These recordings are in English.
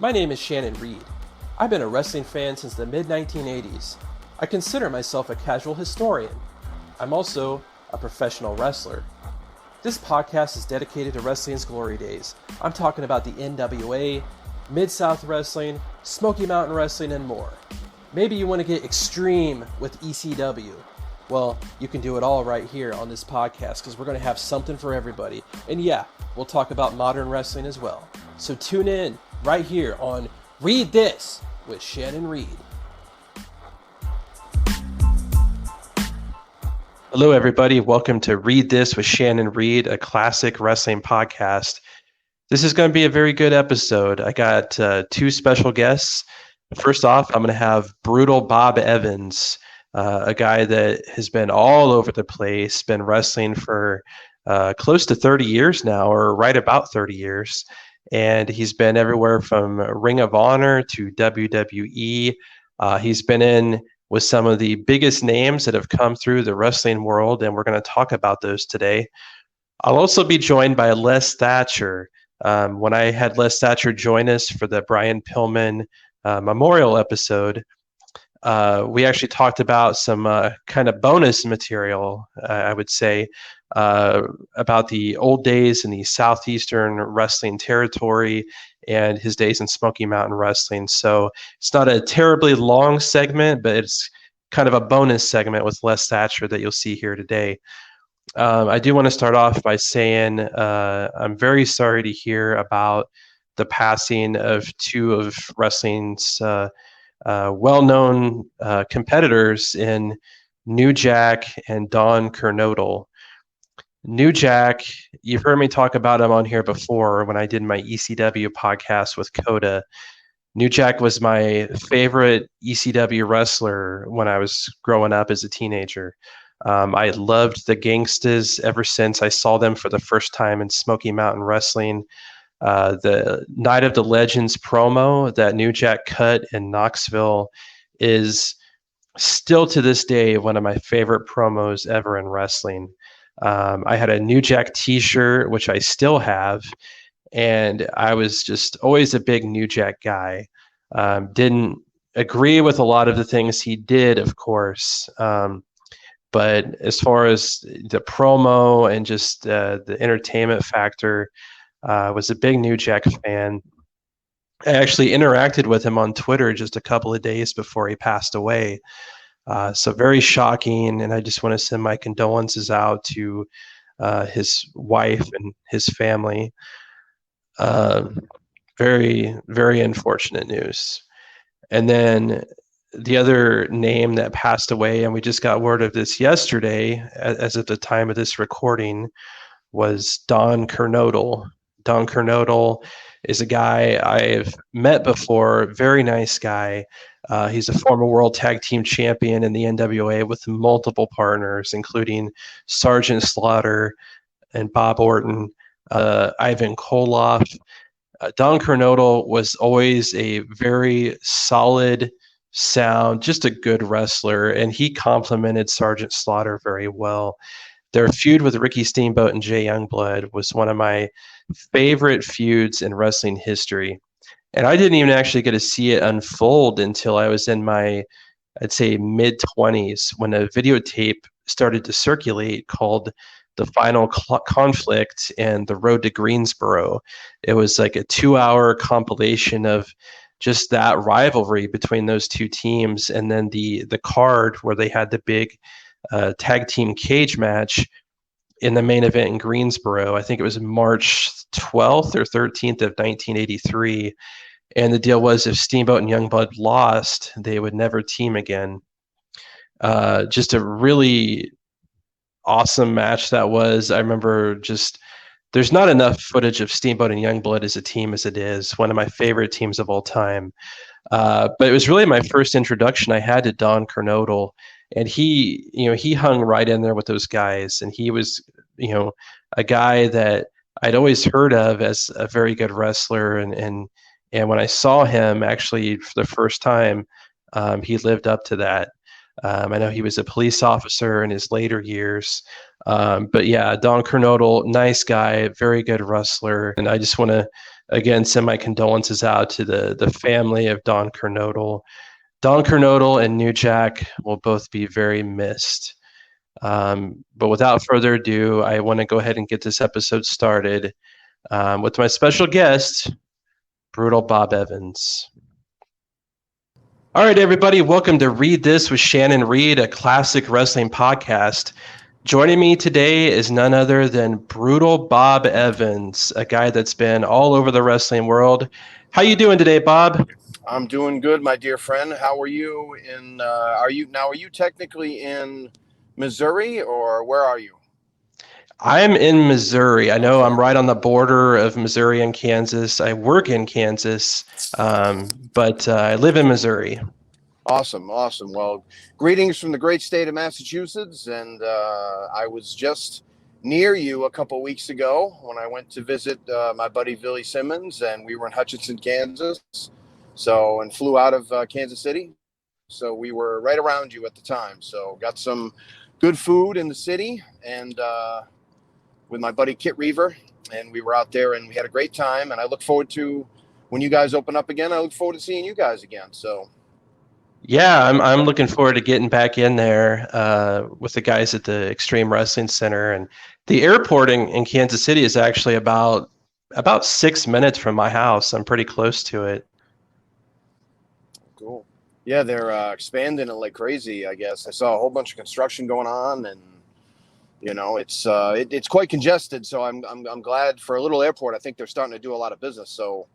My name is Shannon Reed. I've been a wrestling fan since the mid-1980s. I consider myself a casual historian. I'm also a professional wrestler. This podcast is dedicated to wrestling's glory days. I'm talking about the NWA, Mid-South Wrestling, Smoky Mountain Wrestling, and more. Maybe you want to get extreme with ECW. Well, you can do it all right here on this podcast because we're going to have something for everybody. And yeah, we'll talk about modern wrestling as well. So tune in right here on Read This with Shannon Reed. Hello, everybody. Welcome to Read This with Shannon Reed, a classic wrestling podcast. This is going to be a very good episode. I got two special guests. First off, I'm going to have Brutal Bob Evans, a guy that has been all over the place, been wrestling for close to 30 years now, or right about 30 years. And he's been everywhere from Ring of Honor to WWE. He's been in with some of the biggest names that have come through the wrestling world, and we're going to talk about those today. I'll also be joined by Les Thatcher. When I had Les Thatcher join us for the Brian Pillman Memorial episode, we actually talked about some kind of bonus material, I would say, about the old days in the Southeastern wrestling territory and his days in Smoky Mountain Wrestling. So it's not a terribly long segment, but it's kind of a bonus segment with Les Thatcher that you'll see here today. I do want to start off by saying I'm very sorry to hear about the passing of two of wrestling's well-known competitors in New Jack and Don Kernodle. New Jack, you've heard me talk about him on here before when I did my ECW podcast with Coda. New Jack was my favorite ECW wrestler when I was growing up as a teenager. I loved the Gangstas ever since I saw them for the first time in Smoky Mountain Wrestling. The Night of the Legends promo that New Jack cut in Knoxville is still to this day one of my favorite promos ever in wrestling. I had a New Jack t-shirt, which I still have, and I was just always a big New Jack guy. Didn't agree with a lot of the things he did, of course, but as far as the promo and just the entertainment factor, was a big New Jack fan. I actually interacted with him on Twitter just a couple of days before he passed away. So very shocking, and I just want to send my condolences out to his wife and his family. Very, very unfortunate news. And then the other name that passed away, and we just got word of this yesterday, as at the time of this recording, was Don Kernodle. Don Kernodle is a guy I've met before, very nice guy. He's a former World Tag Team Champion in the NWA with multiple partners, including Sergeant Slaughter and Bob Orton, Ivan Koloff. Don Kernodle was always a very solid, sound, just a good wrestler, and he complemented Sergeant Slaughter very well. Their feud with Ricky Steamboat and Jay Youngblood was one of my favorite feuds in wrestling history. And I didn't even actually get to see it unfold until I was in my, I'd say, mid-20s when a videotape started to circulate called The Final Conflict and The Road to Greensboro. It was like a 2-hour compilation of just that rivalry between those two teams, and then the card where they had the big tag team cage match in the main event in Greensboro. I think it was March 12th or 13th of 1983. And the deal was if Steamboat and Youngblood lost, they would never team again. Just a really awesome match that was. I remember just, there's not enough footage of Steamboat and Youngblood as a team as it is. One of my favorite teams of all time. But it was really my first introduction I had to Don Kernodle. And he hung right in there with those guys. And he was, a guy that I'd always heard of as a very good wrestler. And when I saw him actually for the first time, he lived up to that. I know he was a police officer in his later years. But yeah, Don Kernodle, nice guy, very good wrestler. And I just want to again, send my condolences out to the family of Don Kernodle. Don Kernodle and New Jack will both be very missed. But without further ado, I want to go ahead and get this episode started with my special guest, Brutal Bob Evans. All right, everybody, welcome to Read This with Shannon Reed, a classic wrestling podcast. Joining me today is none other than Brutal Bob Evans, a guy that's been all over the wrestling world. How you doing today, Bob? I'm doing good, my dear friend. How are you? Are you technically in Missouri, or where are you? I'm in Missouri. I know I'm right on the border of Missouri and Kansas. I work in Kansas, but I live in Missouri. Awesome. Well, greetings from the great state of Massachusetts. And I was just near you a couple weeks ago when I went to visit my buddy Billy Simmons, and we were in Hutchinson, Kansas. And flew out of Kansas City. So we were right around you at the time. So got some good food in the city, and with my buddy Kit Reaver, and we were out there and we had a great time. And I look forward to, when you guys open up again, I look forward to seeing you guys again. So yeah, I'm looking forward to getting back in there with the guys at the Extreme Wrestling Center. And the airport in Kansas City is actually about 6 minutes from my house. I'm pretty close to it. Cool. Yeah, they're expanding it like crazy, I guess. I saw a whole bunch of construction going on, and it's quite congested. So I'm glad for a little airport. I think they're starting to do a lot of business. So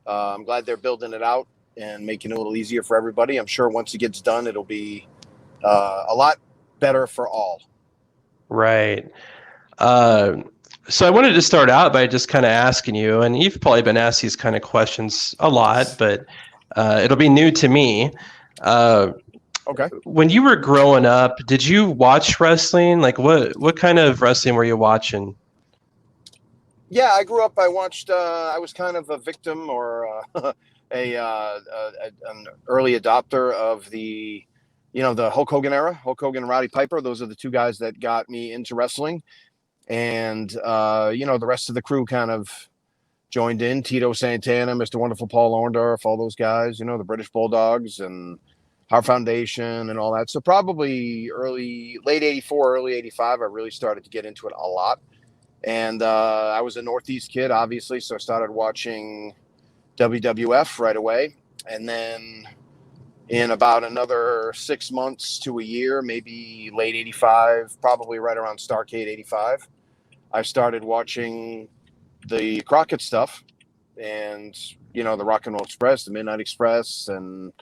I'm glad they're building it out and making it a little easier for everybody. I'm sure once it gets done, it'll be a lot better for all. Right. So I wanted to start out by just kind of asking you, and you've probably been asked these kind of questions a lot, but it'll be new to me. Okay. When you were growing up, did you watch wrestling? Like what kind of wrestling were you watching? Yeah, I grew up. I watched. I was kind of a victim, or an early adopter of the Hulk Hogan era. Hulk Hogan and Roddy Piper. Those are the two guys that got me into wrestling, and the rest of the crew kind of joined in. Tito Santana, Mr. Wonderful Paul Orndorff, all those guys. The British Bulldogs and Our Foundation and all that. So probably late '84, early '85, I really started to get into it a lot. And I was a Northeast kid, obviously, so I started watching WWF right away. And then in about another 6 months to a year, maybe late '85, probably right around Starrcade '85, I started watching the Crockett stuff, and the Rock and Roll Express, the Midnight Express, and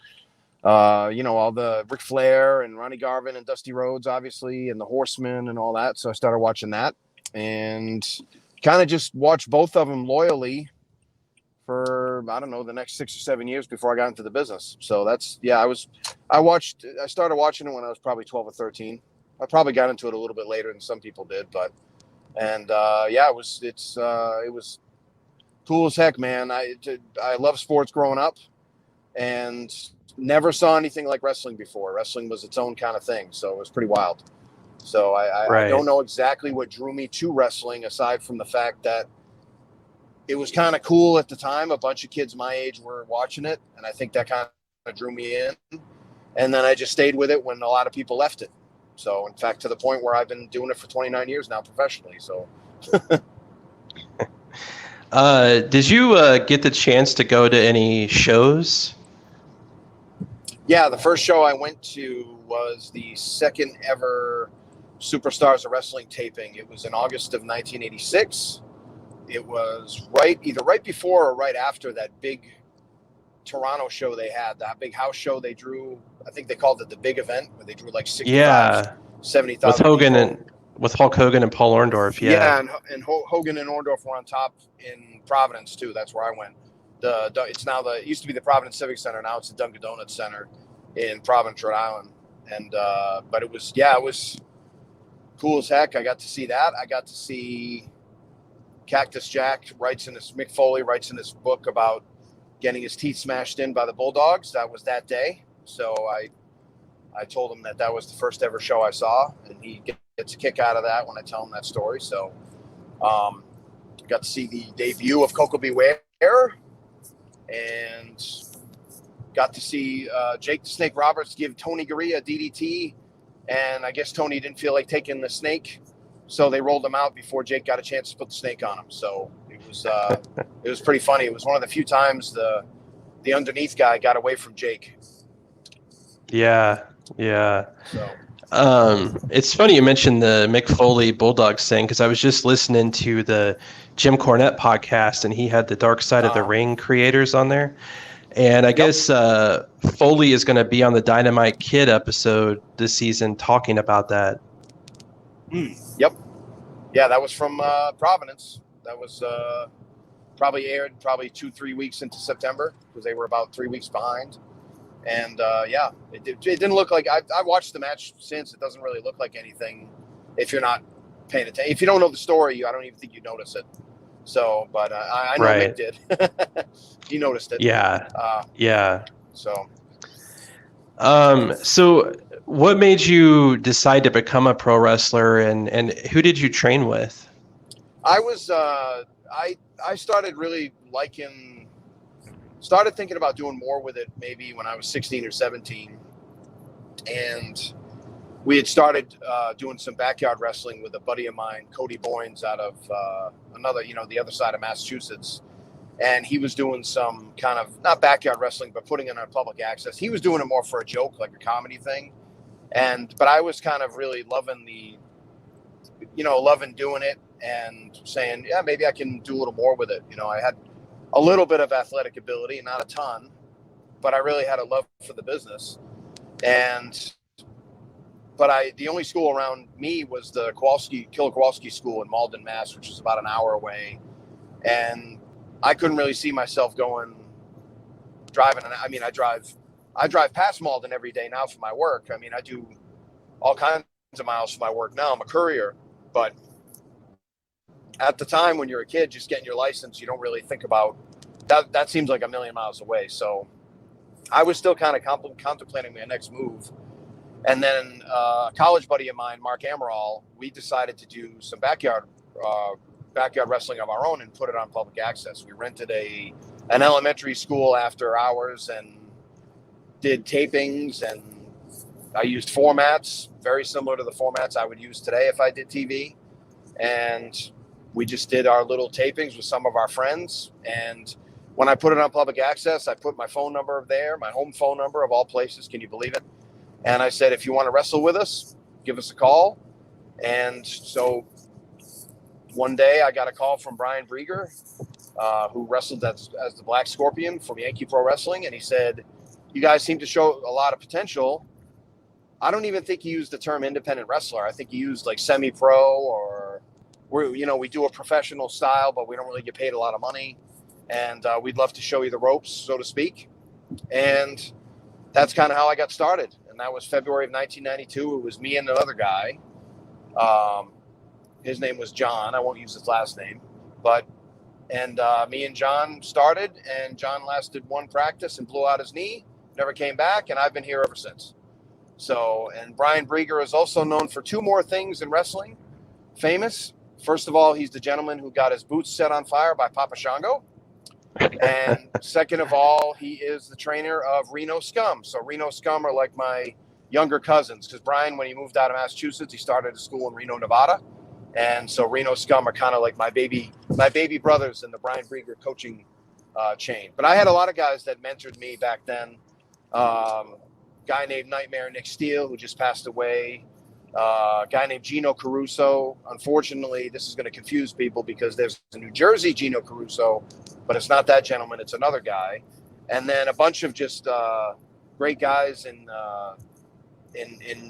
all the Ric Flair and Ronnie Garvin and Dusty Rhodes, obviously, and the Horsemen and all that. So I started watching that, and kind of just watched both of them loyally for, I don't know, the next 6 or 7 years before I got into the business. So I started watching it when I was probably 12 or 13. I probably got into it a little bit later than some people did, it was cool as heck, man. I love sports growing up, and never saw anything like wrestling before. Wrestling was its own kind of thing, so it was pretty wild. So I don't know exactly what drew me to wrestling, aside from the fact that it was kind of cool at the time. A bunch of kids my age were watching it, and I think that kind of drew me in. And then I just stayed with it when a lot of people left it. So, in fact, to the point where I've been doing it for 29 years now professionally. So, did you get the chance to go to any shows? Yeah, the first show I went to was the second ever Superstars of Wrestling taping. It was in August of 1986. It was either right before or right after that big Toronto show they had, that big house show they drew. I think they called it the big event, where they drew like 70,000 with Hulk Hogan and Paul Orndorff. And Hogan and Orndorff were on top in Providence too. That's where I went. It used to be the Providence Civic Center. Now it's the Dunkin' Donuts Center in Providence, Rhode Island. And but it was cool as heck. I got to see that. I got to see Cactus Jack Mick Foley writes in this book about getting his teeth smashed in by the Bulldogs. That was that day. So I told him that was the first ever show I saw, and he gets a kick out of that when I tell him that story. So got to see the debut of Coco Beware and got to see Jake the Snake Roberts give Tony Gurria a DDT, and I guess Tony didn't feel like taking the snake, so they rolled him out before Jake got a chance to put the snake on him. So it was pretty funny. It was one of the few times the underneath guy got away from Jake. Yeah, yeah. So It's funny you mentioned the Mick Foley Bulldogs thing, because I was just listening to the Jim Cornette podcast, and he had the Dark Side of the Ring creators on there. And I guess Foley is going to be on the Dynamite Kid episode this season talking about that. Yep. Yeah, that was from Providence. That was probably aired 2-3 weeks into September, because they were about 3 weeks behind. And it didn't look like I watched the match since. It doesn't really look like anything if you're not paying attention. If you don't know the story, I don't even think you notice it. So, but I know Mick did. He noticed it. Yeah. Yeah. So what made you decide to become a pro wrestler, and who did you train with? I was I started really started thinking about doing more with it maybe when I was 16 or 17, and we had started doing some backyard wrestling with a buddy of mine, Cody Boynes, out of the other side of Massachusetts. And he was doing some kind of, not backyard wrestling, but putting it on public access. He was doing it more for a joke, like a comedy thing. But I was kind of really loving loving doing it and saying, yeah, maybe I can do a little more with it. I had a little bit of athletic ability, not a ton, but I really had a love for the business. But the only school around me was the Killer Kowalski School in Malden, Mass, which is about an hour away. And I couldn't really see myself driving. I mean, I drive past Malden every day now for my work. I mean, I do all kinds of miles for my work now. I'm a courier, but at the time when you're a kid, just getting your license, you don't really think about that. That seems like a million miles away. So I was still kind of contemplating my next move. And then a college buddy of mine, Mark Amaral, we decided to do some backyard wrestling of our own and put it on public access. We rented an elementary school after hours and did tapings, and I used formats very similar to the formats I would use today if I did TV. And we just did our little tapings with some of our friends. And when I put it on public access, I put my phone number there, my home phone number of all places. Can you believe it? And I said, if you want to wrestle with us, give us a call. And so one day I got a call from Brian Brieger, who wrestled as the Black Scorpion from Yankee Pro Wrestling. And he said, you guys seem to show a lot of potential. I don't even think he used the term independent wrestler. I think he used like semi-pro, or we do a professional style, but we don't really get paid a lot of money. And we'd love to show you the ropes, so to speak. And that's kind of how I got started. And that was February of 1992. It was me and another guy. His name was John. I won't use his last name, and me and John started, and John lasted one practice and blew out his knee, never came back. And I've been here ever since. So, and Brian Brieger is also known for two more things in wrestling. Famous. First of all, he's the gentleman who got his boots set on fire by Papa Shango. And second of all, he is the trainer of Reno Scum. So Reno Scum are like my younger cousins, because Brian, when he moved out of Massachusetts, he started a school in Reno, Nevada. And so Reno Scum are kind of like my baby brothers in the Brian Brieger coaching chain. But I had a lot of guys that mentored me back then. Guy named Nightmare Nick Steele, who just passed away. Guy named Gino Caruso. Unfortunately, this is going to confuse people because there's a New Jersey Gino Caruso, but it's not that gentleman. It's another guy. And then a bunch of just great guys in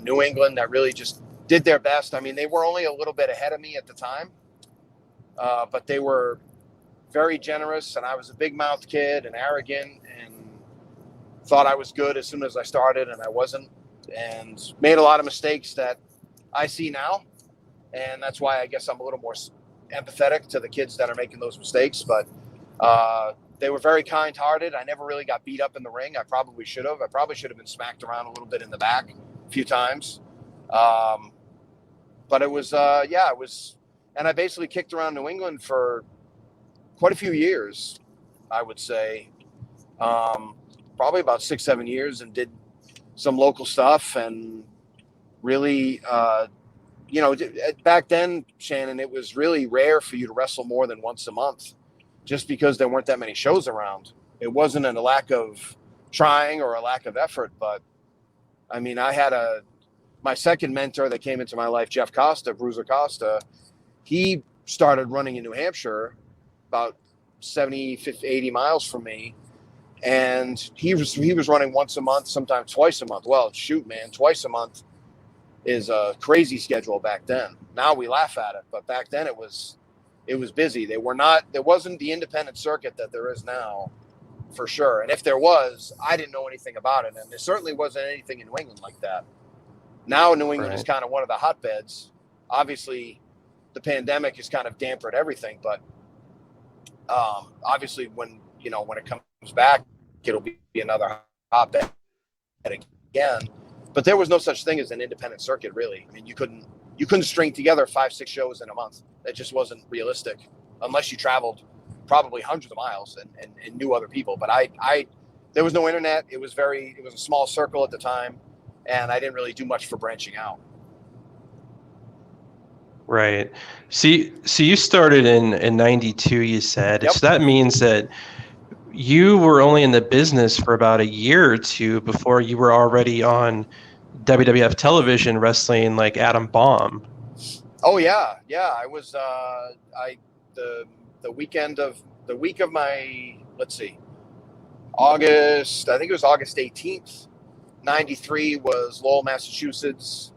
New England that really just did their best. I mean, they were only a little bit ahead of me at the time, but they were very generous. And I was a big-mouthed kid and arrogant and thought I was good as soon as I started, and I wasn't, and made a lot of mistakes that I see now. And that's why I guess I'm a little more empathetic to the kids that are making those mistakes. But they were very kind-hearted. I never really got beat up in the ring. I probably should have. I probably should have been smacked around a little bit in the back a few times. But it was, it was, and I basically kicked around New England for quite a few years. I would say, probably about 6-7 years, and did some local stuff. And really, back then, Shannon, it was really rare for you to wrestle more than once a month, just because there weren't that many shows around. It wasn't a lack of trying or a lack of effort, but I mean, I had my second mentor that came into my life, Jeff Costa, Bruiser Costa. He started running in New Hampshire, about 70, 50, 80 miles from me. And he was running once a month, sometimes twice a month. Well, shoot, man, twice a month is a crazy schedule back then. Now we laugh at it, but back then it was busy. There wasn't the independent circuit that there is now, for sure. And if there was, I didn't know anything about it. And there certainly wasn't anything in New England like that. Now New England is kind of one of the hotbeds. Obviously, the pandemic has kind of dampened everything, but obviously when it comes back, it'll be another hotbed again. But there was no such thing as an independent circuit, really. I mean, you couldn't string together 5-6 shows in a month. That just wasn't realistic, unless you traveled probably hundreds of miles and knew other people. But there was no internet. It was a small circle at the time, and I didn't really do much for branching out. Right. So you started in 92, you said. Yep. So that means that you were only in the business for about a year or two before you were already on WWF television wrestling like Adam Bomb. Oh yeah. I was the week of my, let's see, August, I think it was August 18th, 93 was Lowell, Massachusetts,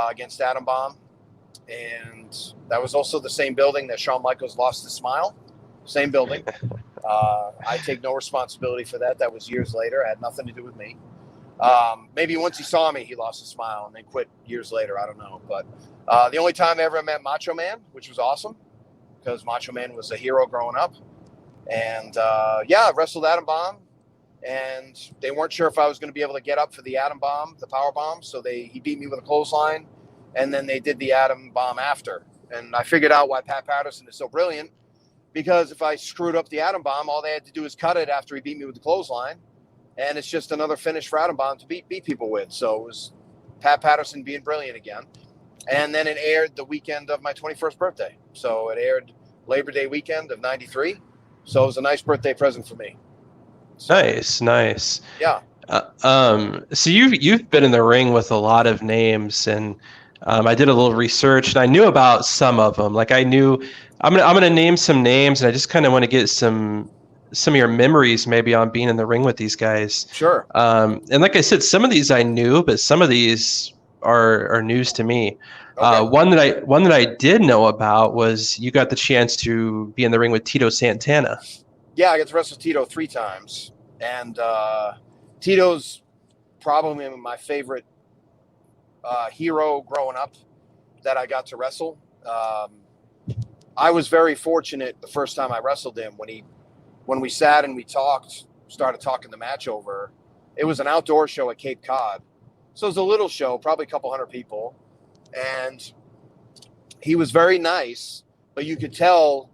against Adam Bomb. And that was also the same building that Shawn Michaels lost his smile. Same building. I take no responsibility for that. That was years later. It had nothing to do with me. Maybe once he saw me, he lost his smile and then quit years later. I don't know. But the only time I ever met Macho Man, which was awesome, because Macho Man was a hero growing up. And I wrestled Adam Bomb. And they weren't sure if I was going to be able to get up for the Adam Bomb, the power bomb. So he beat me with a clothesline. And then they did the Adam Bomb after. And I figured out why Pat Patterson is so brilliant. Because if I screwed up the Adam Bomb, all they had to do is cut it after he beat me with the clothesline. And it's just another finish for Adam Bomb to beat people with. So it was Pat Patterson being brilliant again. And then it aired the weekend of my 21st birthday. So it aired Labor Day weekend of 93. So it was a nice birthday present for me. So, Nice. Yeah. So you've been in the ring with a lot of names, and I did a little research, and I knew about some of them. Like I'm gonna name some names, and I just kind of want to get some of your memories maybe on being in the ring with these guys. Sure. And like I said, some of these I knew, but some of these are news to me. Okay. One that I did know about was you got the chance to be in the ring with Tito Santana. Yeah, I got to wrestle Tito 3 times, and Tito's probably my favorite hero growing up that I got to wrestle. I was very fortunate the first time I wrestled him when we sat and we started talking the match over. It was an outdoor show at Cape Cod. So it was a little show, probably a couple hundred people. And he was very nice, but you could tell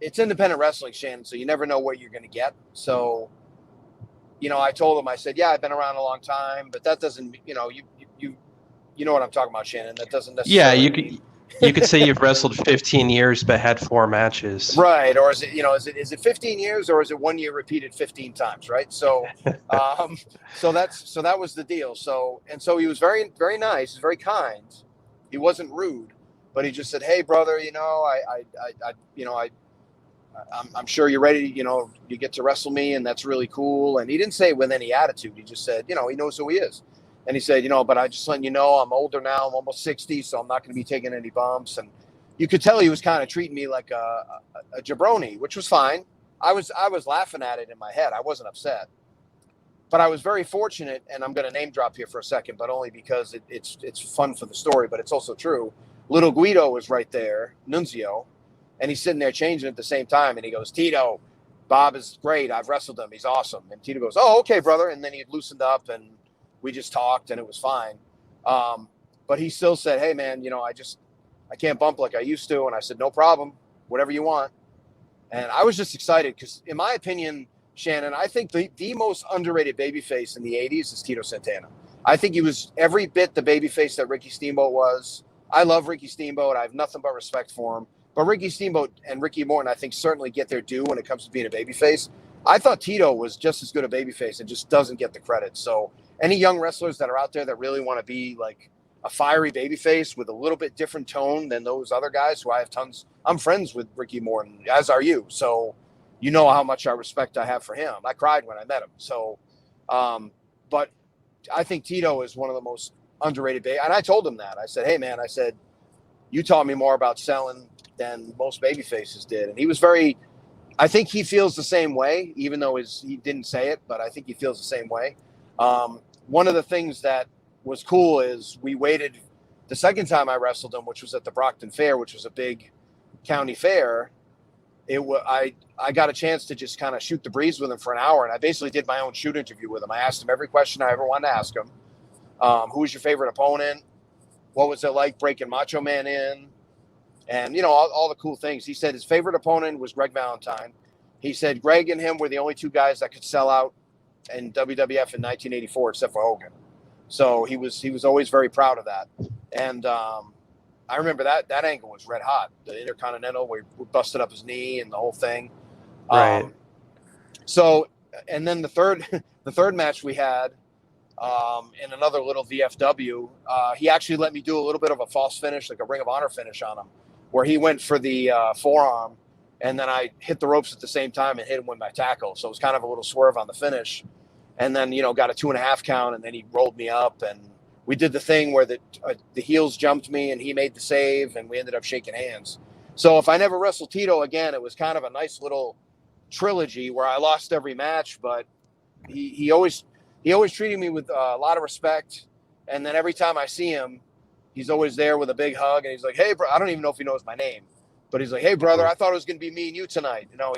it's independent wrestling, Shannon, so you never know what you're going to get. So, I told him, I said, yeah, I've been around a long time, but that doesn't, you know what I'm talking about, Shannon. That doesn't necessarily. Yeah, you could say you've wrestled 15 years but had 4 matches. Right. Or is it 15 years or is it 1 year repeated 15 times? Right. So, so that was the deal. So he was very, very nice, very kind. He wasn't rude, but he just said, hey brother, I'm sure you're ready. You get to wrestle me and that's really cool. And he didn't say it with any attitude. He just said, he knows who he is. And he said, but I just letting you know, I'm older now. I'm almost 60, so I'm not going to be taking any bumps. And you could tell he was kind of treating me like a jabroni, which was fine. I was laughing at it in my head. I wasn't upset. But I was very fortunate, and I'm going to name drop here for a second, but only because it's fun for the story, but it's also true. Little Guido was right there, Nunzio, and he's sitting there changing at the same time. And he goes, Tito, Bob is great. I've wrestled him. He's awesome. And Tito goes, oh, okay, brother. And then he loosened up and we just talked and it was fine. But he still said, hey man, I can't bump like I used to. And I said, no problem, whatever you want. And I was just excited because, in my opinion, Shannon, I think the most underrated babyface in the 80s is Tito Santana. I think he was every bit the babyface that Ricky Steamboat was. I love Ricky Steamboat. I have nothing but respect for him. But Ricky Steamboat and Ricky Morton, I think, certainly get their due when it comes to being a babyface. I thought Tito was just as good a babyface and just doesn't get the credit. So any young wrestlers that are out there that really want to be like a fiery babyface with a little bit different tone than those other guys who I have tons. I'm friends with Ricky Morton, as are you. So you know how much respect I have for him. I cried when I met him. So, but I think Tito is one of the most underrated. And I told him that. I said, hey, man, I said, you taught me more about selling than most baby faces did. And he was very, I think he feels the same way, even though he didn't say it, but I think he feels the same way. One of the things that was cool is we waited the second time I wrestled him, which was at the Brockton Fair, which was a big county fair. I got a chance to just kind of shoot the breeze with him for an hour, and I basically did my own shoot interview with him. I asked him every question I ever wanted to ask him. Who was your favorite opponent? What was it like breaking Macho Man in? And, you know, all the cool things. He said his favorite opponent was Greg Valentine. He said Greg and him were the only two guys that could sell out in WWF in 1984, except for Hogan. So he was always very proud of that. And I remember that angle was red hot. The Intercontinental where he busted up his knee and the whole thing. Right. So, and then the third match we had in another little VFW, he actually let me do a little bit of a false finish, like a Ring of Honor finish on him, where he went for the forearm, and then I hit the ropes at the same time and hit him with my tackle. So it was kind of a little swerve on the finish. And then, you know, got a 2.5 count, and then he rolled me up, and we did the thing where the heels jumped me and he made the save, and we ended up shaking hands. So if I never wrestled Tito again, it was kind of a nice little trilogy where I lost every match, but he always treated me with a lot of respect. And then every time I see him, he's always there with a big hug, and he's like, hey, bro, I don't even know if he knows my name, but he's like, hey, brother, I thought it was going to be me and you tonight. You know,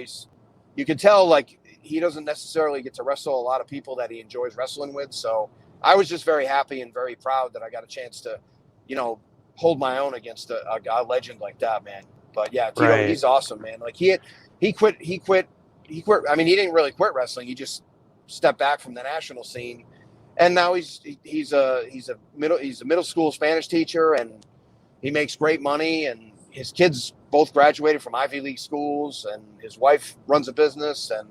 you can tell, like, he doesn't necessarily get to wrestle a lot of people that he enjoys wrestling with. So I was just very happy and very proud that I got a chance to, you know, hold my own against a legend like that, man. But yeah, Tito, right. He's awesome, man. Like he quit. I mean, he didn't really quit wrestling. He just stepped back from the national scene. And now he's a middle school Spanish teacher, and he makes great money, and his kids both graduated from Ivy League schools, and his wife runs a business, and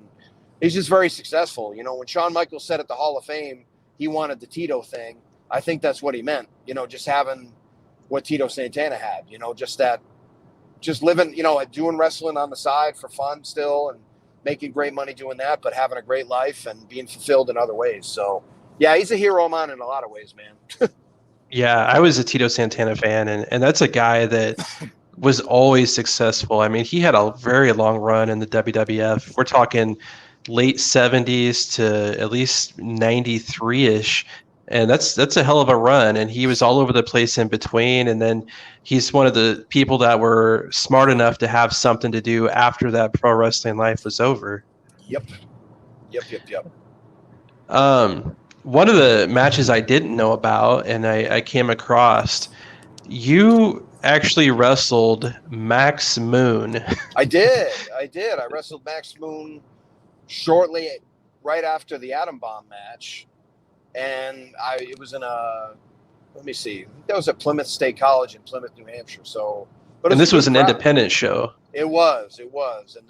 he's just very successful. You know, when Shawn Michaels said at the Hall of Fame he wanted the Tito thing, I think that's what he meant. You know, just having what Tito Santana had. You know, just living, you know, doing wrestling on the side for fun still, and making great money doing that, but having a great life and being fulfilled in other ways. So yeah, he's a hero of mine in a lot of ways, man. Yeah, I was a Tito Santana fan, and that's a guy that was always successful. I mean, he had a very long run in the WWF. We're talking late 70s to at least 93-ish, and that's a hell of a run. And he was all over the place in between. And then he's one of the people that were smart enough to have something to do after that pro wrestling life was over. Yep. One of the matches I didn't know about, and I came across, you actually wrestled Max Moon. I did. I wrestled Max Moon shortly right after the Atom Bomb match. And it was in let me see, that was at Plymouth State College in Plymouth, New Hampshire. So, and this was an independent show. It was. And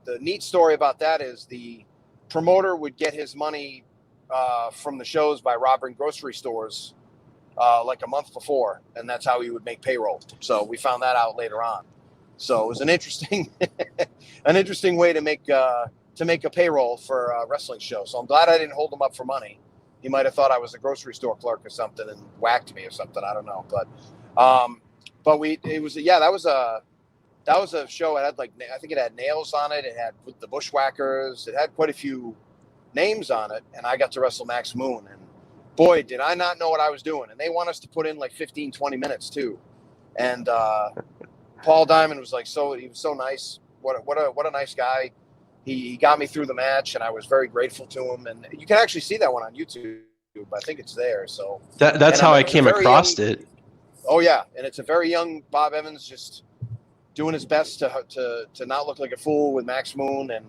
the neat story about that is the promoter would get his money from the shows by robbing grocery stores like a month before, and that's how he would make payroll. So we found that out later on. So it was an interesting way to make a payroll for a wrestling show. So I'm glad I didn't hold him up for money. He might have thought I was a grocery store clerk or something and whacked me or something. I don't know, but that was a show. It had I think it had Nails on it. It had the Bushwhackers. It had quite a few names on it, and I got to wrestle Max Moon, and boy, did I not know what I was doing. And they want us to put in like 15, 20 minutes too. And Paul Diamond was he was so nice. What a nice guy. He got me through the match, and I was very grateful to him. And you can actually see that one on YouTube. I think it's there. So that's how I came across it. Oh yeah, and it's a very young Bob Evans, just doing his best to not look like a fool with Max Moon, and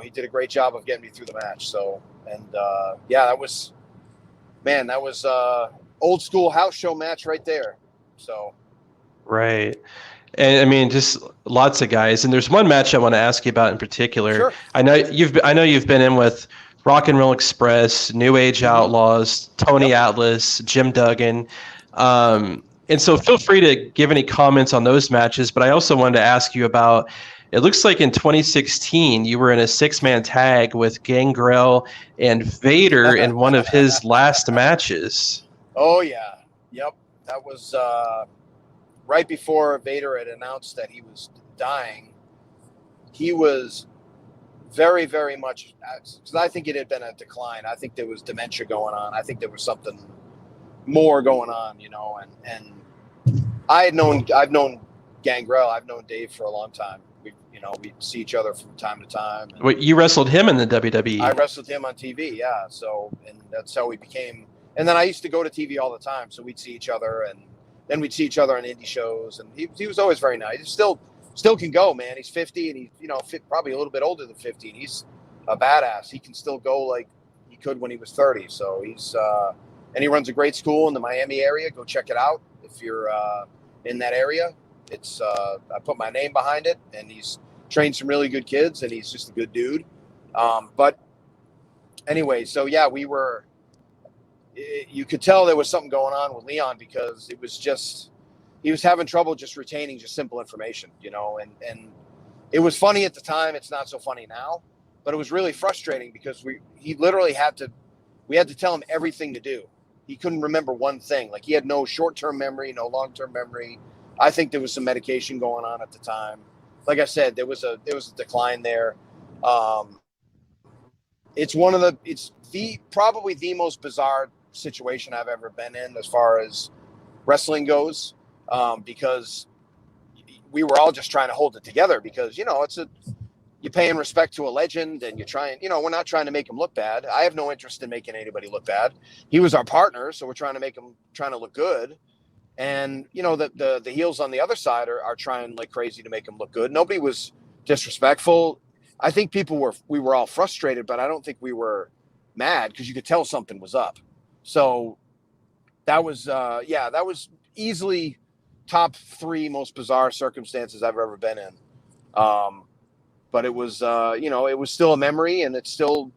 he did a great job of getting me through the match. So, and that was old school house show match right there. So, right. And I mean, just lots of guys. And there's one match I want to ask you about in particular. Sure. I know you've been in with Rock and Roll Express, New Age Outlaws, Tony Atlas, Jim Duggan. And so feel free to give any comments on those matches. But I also wanted to ask you about, it looks like in 2016, you were in a 6-man tag with Gangrel and Vader in one of his last matches. Oh, yeah. Yep. That was right before Vader had announced that he was dying. He was very, very much, because I think it had been a decline. I think there was dementia going on. I think there was something more going on, and I've known Gangrel. I've known Dave for a long time. We'd see each other from time to time. Wait, you wrestled him in the WWE? I wrestled him on TV, yeah. So, and that's how we became. And then I used to go to TV all the time, so we'd see each other, and then we'd see each other on indie shows. And he was always very nice. He still can go, man. He's 50, and he's probably a little bit older than 50. And he's a badass. He can still go like he could when he was 30. So he's and he runs a great school in the Miami area. Go check it out if you're in that area. It's I put my name behind it, and he's trained some really good kids, and he's just a good dude. But anyway, so yeah, you could tell there was something going on with Leon, because it was just, he was having trouble just retaining just simple information, and it was funny at the time. It's not so funny now, but it was really frustrating because we had to tell him everything to do. He couldn't remember one thing. Like, he had no short-term memory, no long-term memory. I think there was some medication going on at the time. Like I said, there was a decline there. It's probably the most bizarre situation I've ever been in as far as wrestling goes, because we were all just trying to hold it together, because you're paying respect to a legend, and you're trying, we're not trying to make him look bad. I have no interest in making anybody look bad. He was our partner, so we're trying to look good. And, the heels on the other side are trying like crazy to make him look good. Nobody was disrespectful. I think we were all frustrated, but I don't think we were mad, because you could tell something was up. So that was, that was easily top 3 most bizarre circumstances I've ever been in. But it was, it was still a memory, and it's still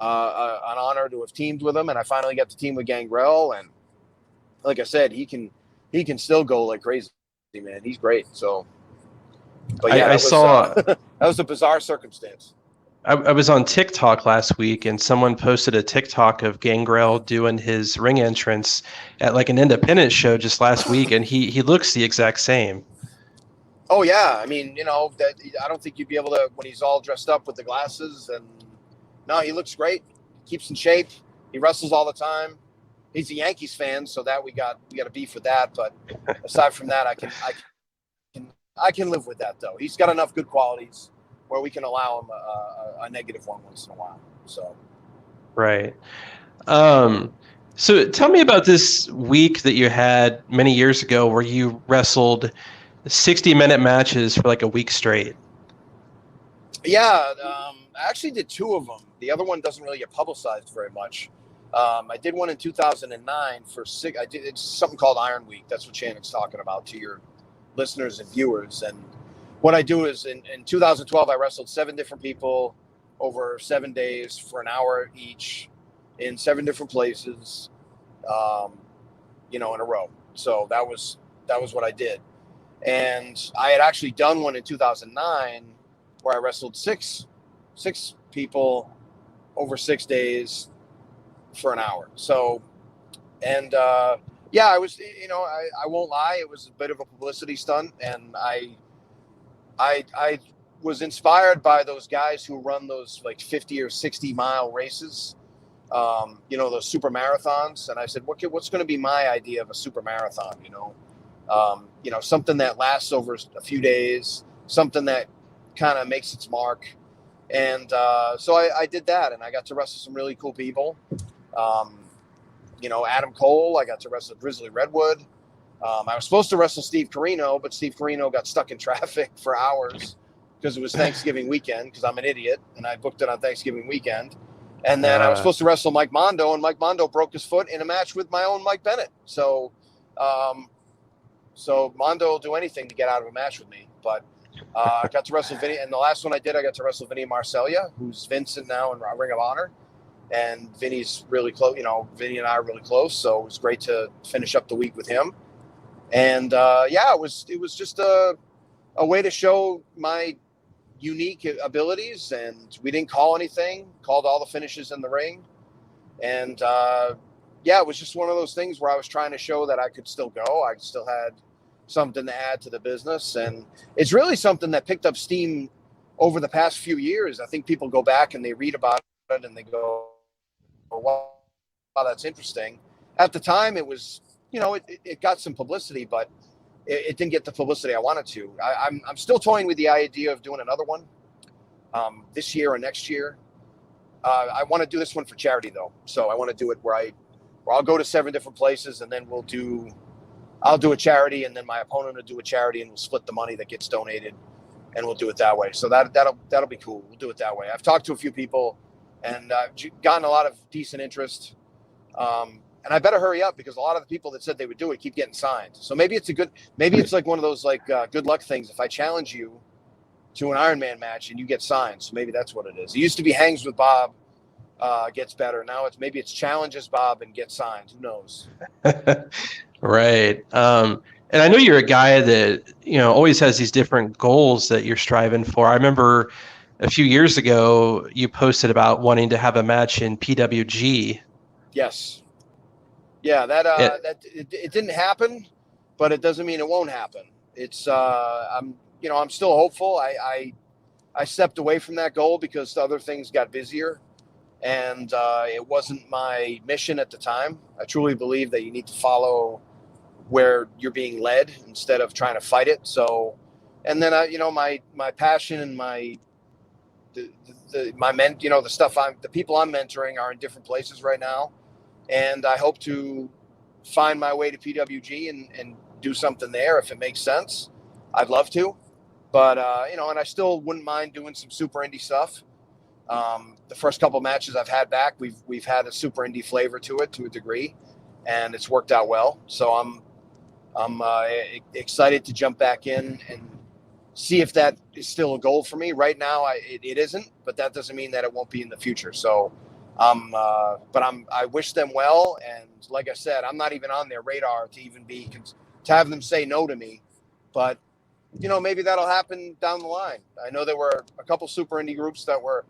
an honor to have teamed with him. And I finally got to team with Gangrel, and like I said, he can still go like crazy, man. He's great. So, but yeah, that was a bizarre circumstance. I was on TikTok last week, and someone posted a TikTok of Gangrel doing his ring entrance at like an independent show just last week, and he looks the exact same. Oh yeah, I mean, that I don't think you'd be able to, when he's all dressed up with the glasses. And no, he looks great. Keeps in shape. He wrestles all the time. He's a Yankees fan, so that we got a beef with that. But aside from that, I can live with that, though. He's got enough good qualities where we can allow him a negative one once in a while. So, right. So tell me about this week that you had many years ago where you wrestled 60-minute matches for like a week straight. Yeah, I actually did 2 of them. The other one doesn't really get publicized very much. I did one in 2009 for 6. It's something called Iron Week. That's what Shannon's talking about to your listeners and viewers. And what I do is in 2012, I wrestled 7 different people over 7 days for an hour each in 7 different places, in a row. So that was what I did. And I had actually done one in 2009 where I wrestled six people over 6 days for an hour. So, and I was, I won't lie, it was a bit of a publicity stunt, and I was inspired by those guys who run those like 50 or 60 mile races, those super marathons. And I said, what's going to be my idea of a super marathon? Something that lasts over a few days, something that kind of makes its mark. And so I did that, and I got to wrestle some really cool people. Adam Cole, I got to wrestle Grizzly Redwood. I was supposed to wrestle Steve Carino, but Steve Carino got stuck in traffic for hours because it was Thanksgiving weekend, because I'm an idiot, and I booked it on Thanksgiving weekend. And then I was supposed to wrestle Mike Mondo, and Mike Mondo broke his foot in a match with my own Mike Bennett. So Mondo will do anything to get out of a match with me. But I got to wrestle Vinny, and the last one I did, I got to wrestle Vinny Marcellia, who's Vincent now in Ring of Honor. And Vinny's really close. Vinny and I are really close, so it was great to finish up the week with him. And it was just a way to show my unique abilities. And we didn't call anything, called all the finishes in the ring. And it was just one of those things where I was trying to show that I could still go. I still had something to add to the business. And it's really something that picked up steam over the past few years. I think people go back and they read about it and they go, wow, that's interesting. At the time, it was, it got some publicity, but it didn't get the publicity I wanted to. I'm still toying with the idea of doing another one this year or next year. I want to do this one for charity, though. So I want to do it where I'll go to 7 different places, and then I'll do a charity, and then my opponent will do a charity, and we'll split the money that gets donated, and we'll do it that way. So that'll be cool. We'll do it that way. I've talked to a few people, and I've gotten a lot of decent interest. And I better hurry up, because a lot of the people that said they would do it keep getting signed. So maybe it's like one of those good luck things. If I challenge you to an Ironman match and you get signed, so maybe that's what it is. It used to be hangs with Bob, gets better. Now it's challenges Bob and get signed. Who knows? Right. And I know you're a guy that, always has these different goals that you're striving for. I remember a few years ago, you posted about wanting to have a match in PWG. Yes. Yeah, it didn't happen, but it doesn't mean it won't happen. It's I'm still hopeful. I stepped away from that goal because other things got busier, and it wasn't my mission at the time. I truly believe that you need to follow where you're being led instead of trying to fight it. So, and then my passion and the people I'm mentoring are in different places right now. And I hope to find my way to PWG and do something there if it makes sense. I'd love to, but and I still wouldn't mind doing some super indie stuff. The first couple matches I've had back, we've had a super indie flavor to it to a degree, and it's worked out well. So I'm excited to jump back in and see if that is still a goal for me. Right now, it isn't, but that doesn't mean that it won't be in the future. So. I wish them well, and like I said, I'm not even on their radar to have them say no to me. But maybe that'll happen down the line. I know there were a couple super indie groups that were,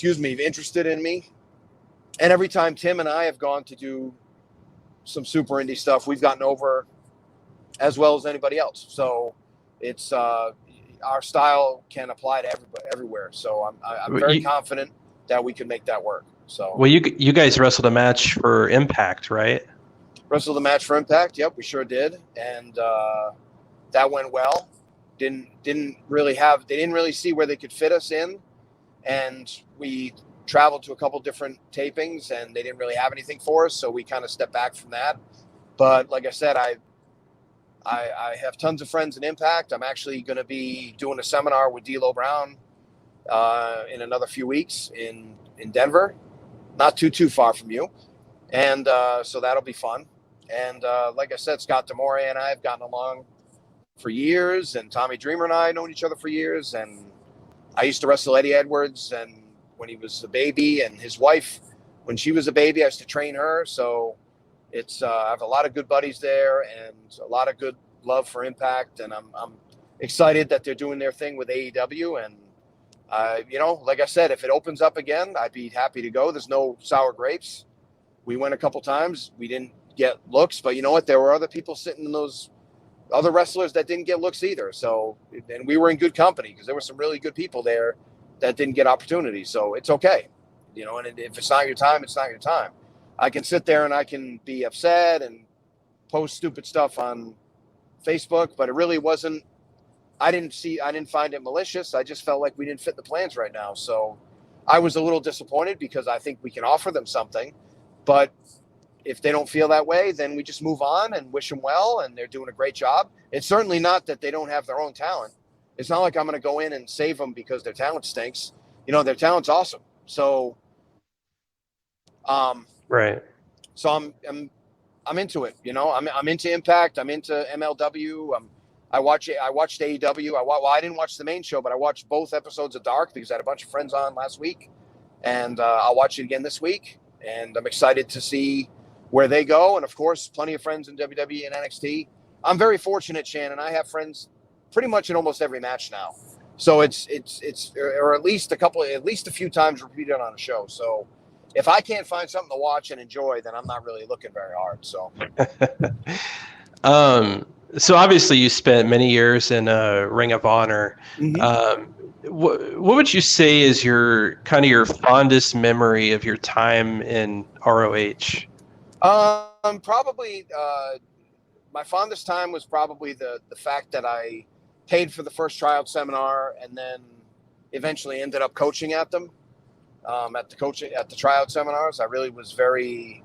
interested in me, and every time Tim and I have gone to do some super indie stuff, we've gotten over as well as anybody else. So it's our style can apply to everywhere. So I'm very confident that we can make that work. So, well, you guys wrestled a match for Impact, right? Wrestled a match for Impact. Yep, we sure did, and that went well. They didn't really see where they could fit us in, and we traveled to a couple different tapings, and they didn't really have anything for us, so we kind of stepped back from that. But like I said, I have tons of friends in Impact. I'm actually going to be doing a seminar with D'Lo Brown in another few weeks in Denver, not too far from you, and so that'll be fun. And like I said, Scott Demore and I have gotten along for years, and Tommy Dreamer and I have known each other for years, and I used to wrestle Eddie Edwards and when he was a baby, and his wife when she was a baby, I used to train her. So it's I have a lot of good buddies there and a lot of good love for Impact, and I'm excited that they're doing their thing with AEW. And like I said, if it opens up again, I'd be happy to go. There's no sour grapes. We went a couple times. We didn't get looks, but you know what? There were other people sitting in those other wrestlers that didn't get looks either. So, and we were in good company because there were some really good people there that didn't get opportunities. So it's okay. And if it's not your time, it's not your time. I can sit there and I can be upset and post stupid stuff on Facebook, but it really wasn't. I didn't find it malicious. I just felt like we didn't fit the plans right now. So I was a little disappointed because I think we can offer them something, but if they don't feel that way, then we just move on and wish them well, and they're doing a great job. It's certainly not that they don't have their own talent. It's not like I'm going to go in and save them because their talent stinks. You know, their talent's awesome. So, Right. so I'm into it. You know, I'm into Impact. I'm into MLW. I watched AEW. I didn't watch the main show, but I watched both episodes of Dark because I had a bunch of friends on last week, and I'll watch it again this week. And I'm excited to see where they go. And of course, plenty of friends in WWE and NXT. I'm very fortunate, Shannon. I have friends pretty much in almost every match now. So it's or at least a few times repeated on a show. So if I can't find something to watch and enjoy, then I'm not really looking very hard. So, so obviously you spent many years in Ring of Honor. What would you say is your fondest memory of your time in ROH? Probably my fondest time was probably the fact that I paid for the first tryout seminar and then eventually ended up coaching at them. At the tryout seminars, I really was very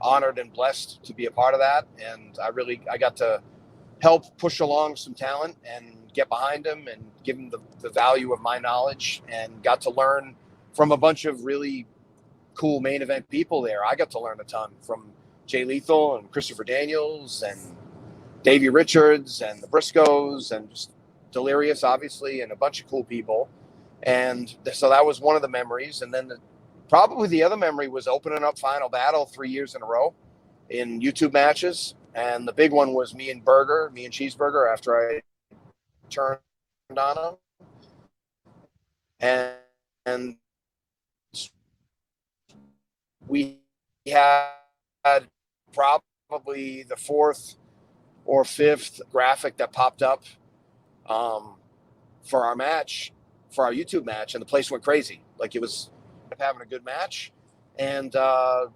honored and blessed to be a part of that, and I got to help push along some talent and get behind them and give them the value of my knowledge, and got to learn from a bunch of really cool main event people there. I got to learn a ton from Jay Lethal and Christopher Daniels and Davey Richards and the Briscoes and just Delirious, obviously, and a bunch of cool people. And so that was one of the memories. And then probably the other memory was opening up Final Battle 3 years in a row in YouTube matches. And the big one was me and Cheeseburger after I turned on him. And we had probably the fourth or fifth graphic that popped up for our match, for our YouTube match, and the place went crazy. Like, it was having a good match, and the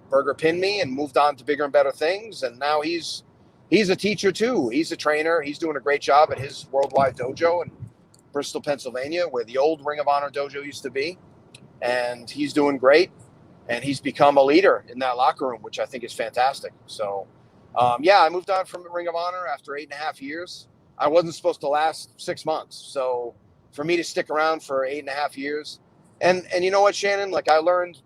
Burger pinned me and moved on to bigger and better things, and now he's a teacher too. He's a trainer. He's doing a great job at his worldwide dojo in Bristol, Pennsylvania, where the old Ring of Honor dojo used to be, and he's doing great, and he's become a leader in that locker room, which I think is fantastic. So I moved on from Ring of Honor after 8.5 years. I wasn't supposed to last 6 months. So for me to stick around for 8.5 years, and you know what, Shannon, like I learned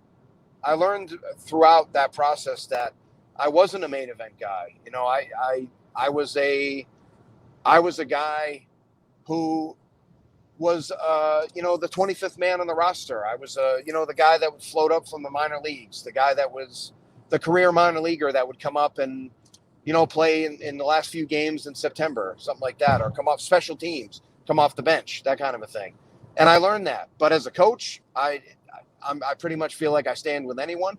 throughout that process that I wasn't a main event guy. You know, I was a guy who was, the 25th man on the roster. I was, the guy that would float up from the minor leagues, the guy that was the career minor leaguer that would come up and, play in the last few games in September, something like that, or come off special teams, come off the bench, that kind of a thing. And I learned that. But as a coach, I pretty much feel like I stand with anyone,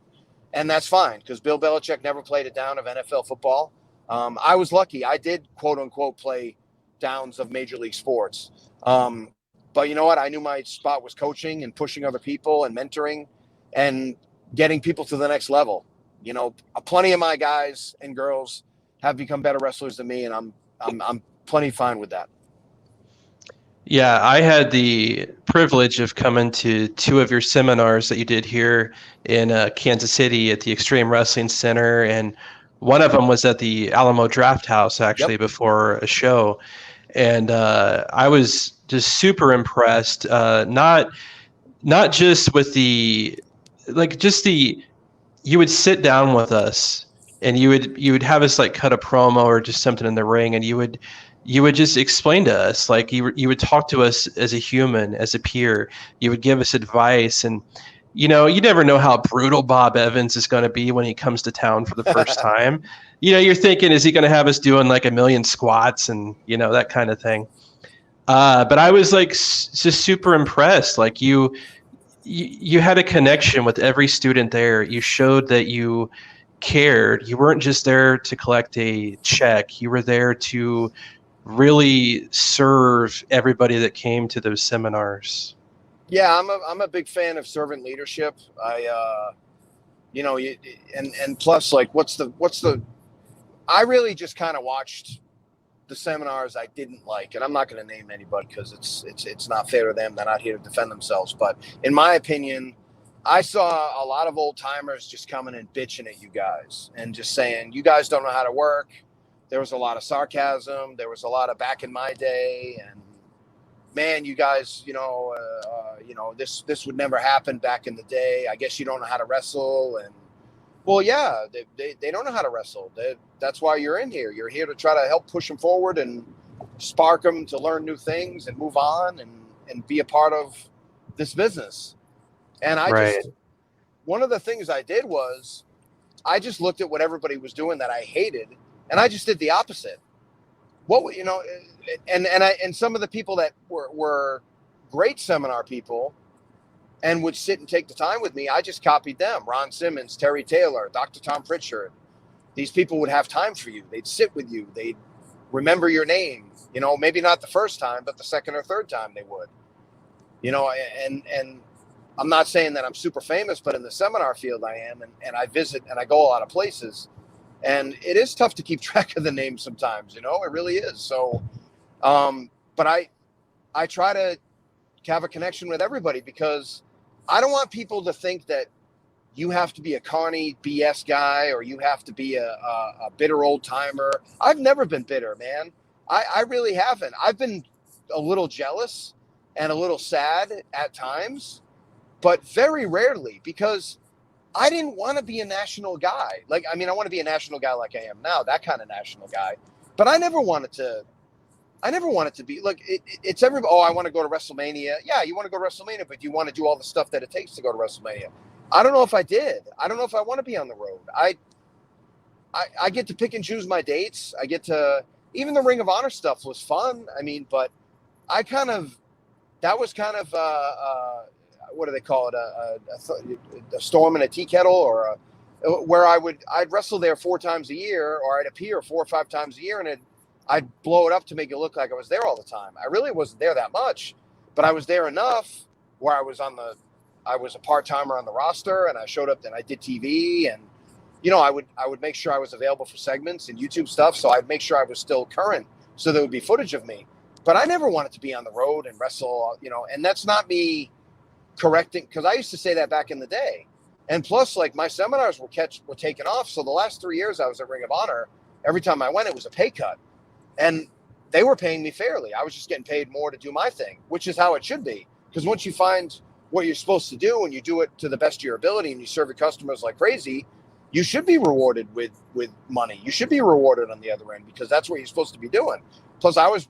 and that's fine because Bill Belichick never played it down of NFL football. I was lucky. I did, quote unquote, play downs of major league sports. But you know what? I knew my spot was coaching and pushing other people and mentoring and getting people to the next level. Plenty of my guys and girls have become better wrestlers than me, and I'm plenty fine with that. Yeah, I had the privilege of coming to 2 of your seminars that you did here in Kansas City at the Extreme Wrestling Center, and one of them was at the Alamo Draft House, actually, before a show. And I was just super impressed, not just with you would sit down with us and you would have us like cut a promo or just something in the ring, and you would just explain to us, like you would talk to us as a human, as a peer. You would give us advice, and you never know how brutal Bob Evans is going to be when he comes to town for the first time. You're thinking, is he going to have us doing like 1,000,000 squats and that kind of thing. But I was like just super impressed. Like you had a connection with every student there. You showed that you cared. You weren't just there to collect a check. You were there to really serve everybody that came to those seminars. Yeah, I'm a big fan of servant leadership. And plus, like, I really just kind of watched the seminars I didn't like, and I'm not going to name anybody because it's not fair to them. They're not here to defend themselves. But in my opinion, I saw a lot of old timers just coming and bitching at you guys and just saying, you guys don't know how to work. There was a lot of sarcasm. There was a lot of back in my day. And man, you guys, this would never happen back in the day. I guess you don't know how to wrestle. And well, yeah, they don't know how to wrestle. That's why you're in here. You're here to try to help push them forward and spark them to learn new things and move on and be a part of this business. And one of the things I did was I just looked at what everybody was doing that I hated, and I just did the opposite. And some of the people that were great seminar people and would sit and take the time with me, I just copied them. Ron Simmons, Terry Taylor, Dr. Tom Pritchard. These people would have time for you. They'd sit with you. They'd remember your name. Maybe not the first time, but the second or third time they would. And I'm not saying that I'm super famous, but in the seminar field I am, and I visit and I go a lot of places, and it is tough to keep track of the names sometimes, it really is. So, but I try to have a connection with everybody because I don't want people to think that you have to be a carny BS guy or you have to be a bitter old timer. I've never been bitter, man. I really haven't. I've been a little jealous and a little sad at times, but very rarely, because I didn't want to be a national guy. I want to be a national guy like I am now, that kind of national guy. But I never wanted to be it's everybody. Oh, I want to go to WrestleMania. Yeah, you want to go to WrestleMania, but you want to do all the stuff that it takes to go to WrestleMania. I don't know if I did. I don't know if I want to be on the road. I get to pick and choose my dates. I get to, even the Ring of Honor stuff was fun. but that was kind of what do they call it? A storm in a tea kettle, or where I'd wrestle there 4 times a year, or I'd appear 4 or 5 times a year, and I'd blow it up to make it look like I was there all the time. I really wasn't there that much, but I was there enough where I was a part-timer on the roster, and I showed up and I did TV, and I would make sure I was available for segments and YouTube stuff. So I'd make sure I was still current, so there would be footage of me. But I never wanted to be on the road and wrestle, and that's not me correcting, because I used to say that back in the day. And plus, my seminars were taken off. So the last 3 years I was at Ring of Honor, every time I went, it was a pay cut. And they were paying me fairly. I was just getting paid more to do my thing, which is how it should be. Because once you find what you're supposed to do and you do it to the best of your ability and you serve your customers like crazy, you should be rewarded with money. You should be rewarded on the other end, because that's what you're supposed to be doing. Plus, I was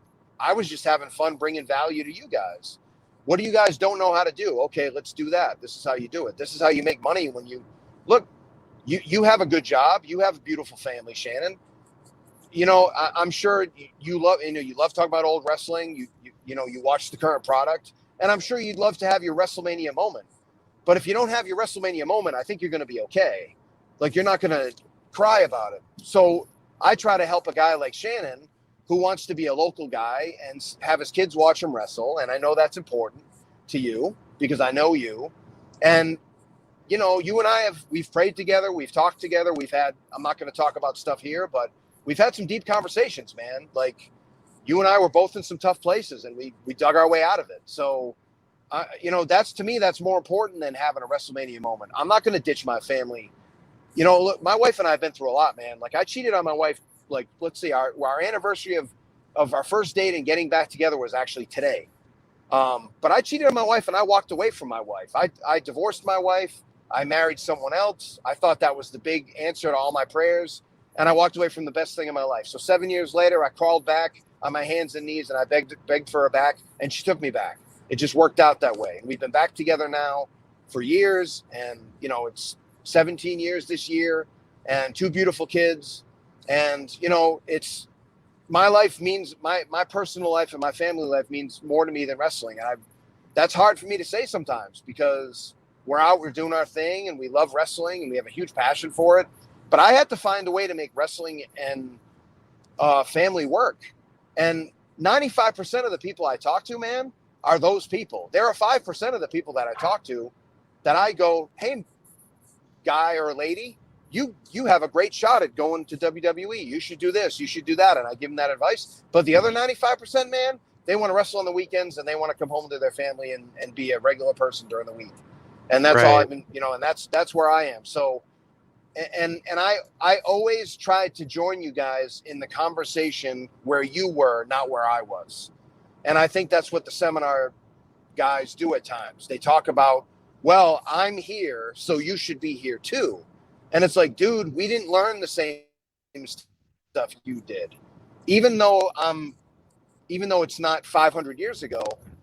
just having fun bringing value to you guys. What do you guys don't know how to do? Okay, let's do that. This is how you do it. This is how you make money. When you look, you have a good job. You have a beautiful family, Shannon. I'm sure you love talking about old wrestling. You watch the current product, and I'm sure you'd love to have your WrestleMania moment. But if you don't have your WrestleMania moment, I think you're going to be okay. You're not going to cry about it. So I try to help a guy like Shannon, who wants to be a local guy and have his kids watch him wrestle. And I know that's important to you because I know you. And, you and we've prayed together. We've talked together. I'm not going to talk about stuff here, but we've had some deep conversations, man. You and I were both in some tough places, and we dug our way out of it. So, to me, that's more important than having a WrestleMania moment. I'm not going to ditch my family. Look, my wife and I have been through a lot, man. I cheated on my wife. Let's see, our anniversary of our first date and getting back together was actually today. But I cheated on my wife, and I walked away from my wife. I divorced my wife. I married someone else. I thought that was the big answer to all my prayers. And I walked away from the best thing in my life. So 7 years later, I crawled back on my hands and knees, and I begged for her back, and she took me back. It just worked out that way. And we've been back together now for years. And, it's 17 years this year and 2 beautiful kids. And, it's my life means my personal life and my family life means more to me than wrestling. And that's hard for me to say sometimes, because we're out, we're doing our thing, and we love wrestling, and we have a huge passion for it. But I had to find a way to make wrestling and family work. And 95% of the people I talk to, man, are those people. There are 5% of the people that I talk to that I go, hey, guy or lady, you have a great shot at going to WWE. You should do this. You should do that. And I give them that advice. But the other 95%, man, they want to wrestle on the weekends, and they want to come home to their family and be a regular person during the week. And that's all Right. I've been, and that's where I am. So, and I always tried to join you guys in the conversation where you were, not where I was. And I think that's what the seminar guys do at times. They talk about, well, I'm here, so you should be here too. And it's like, dude, we didn't learn the same stuff you did. Even though it's not 500 years ago,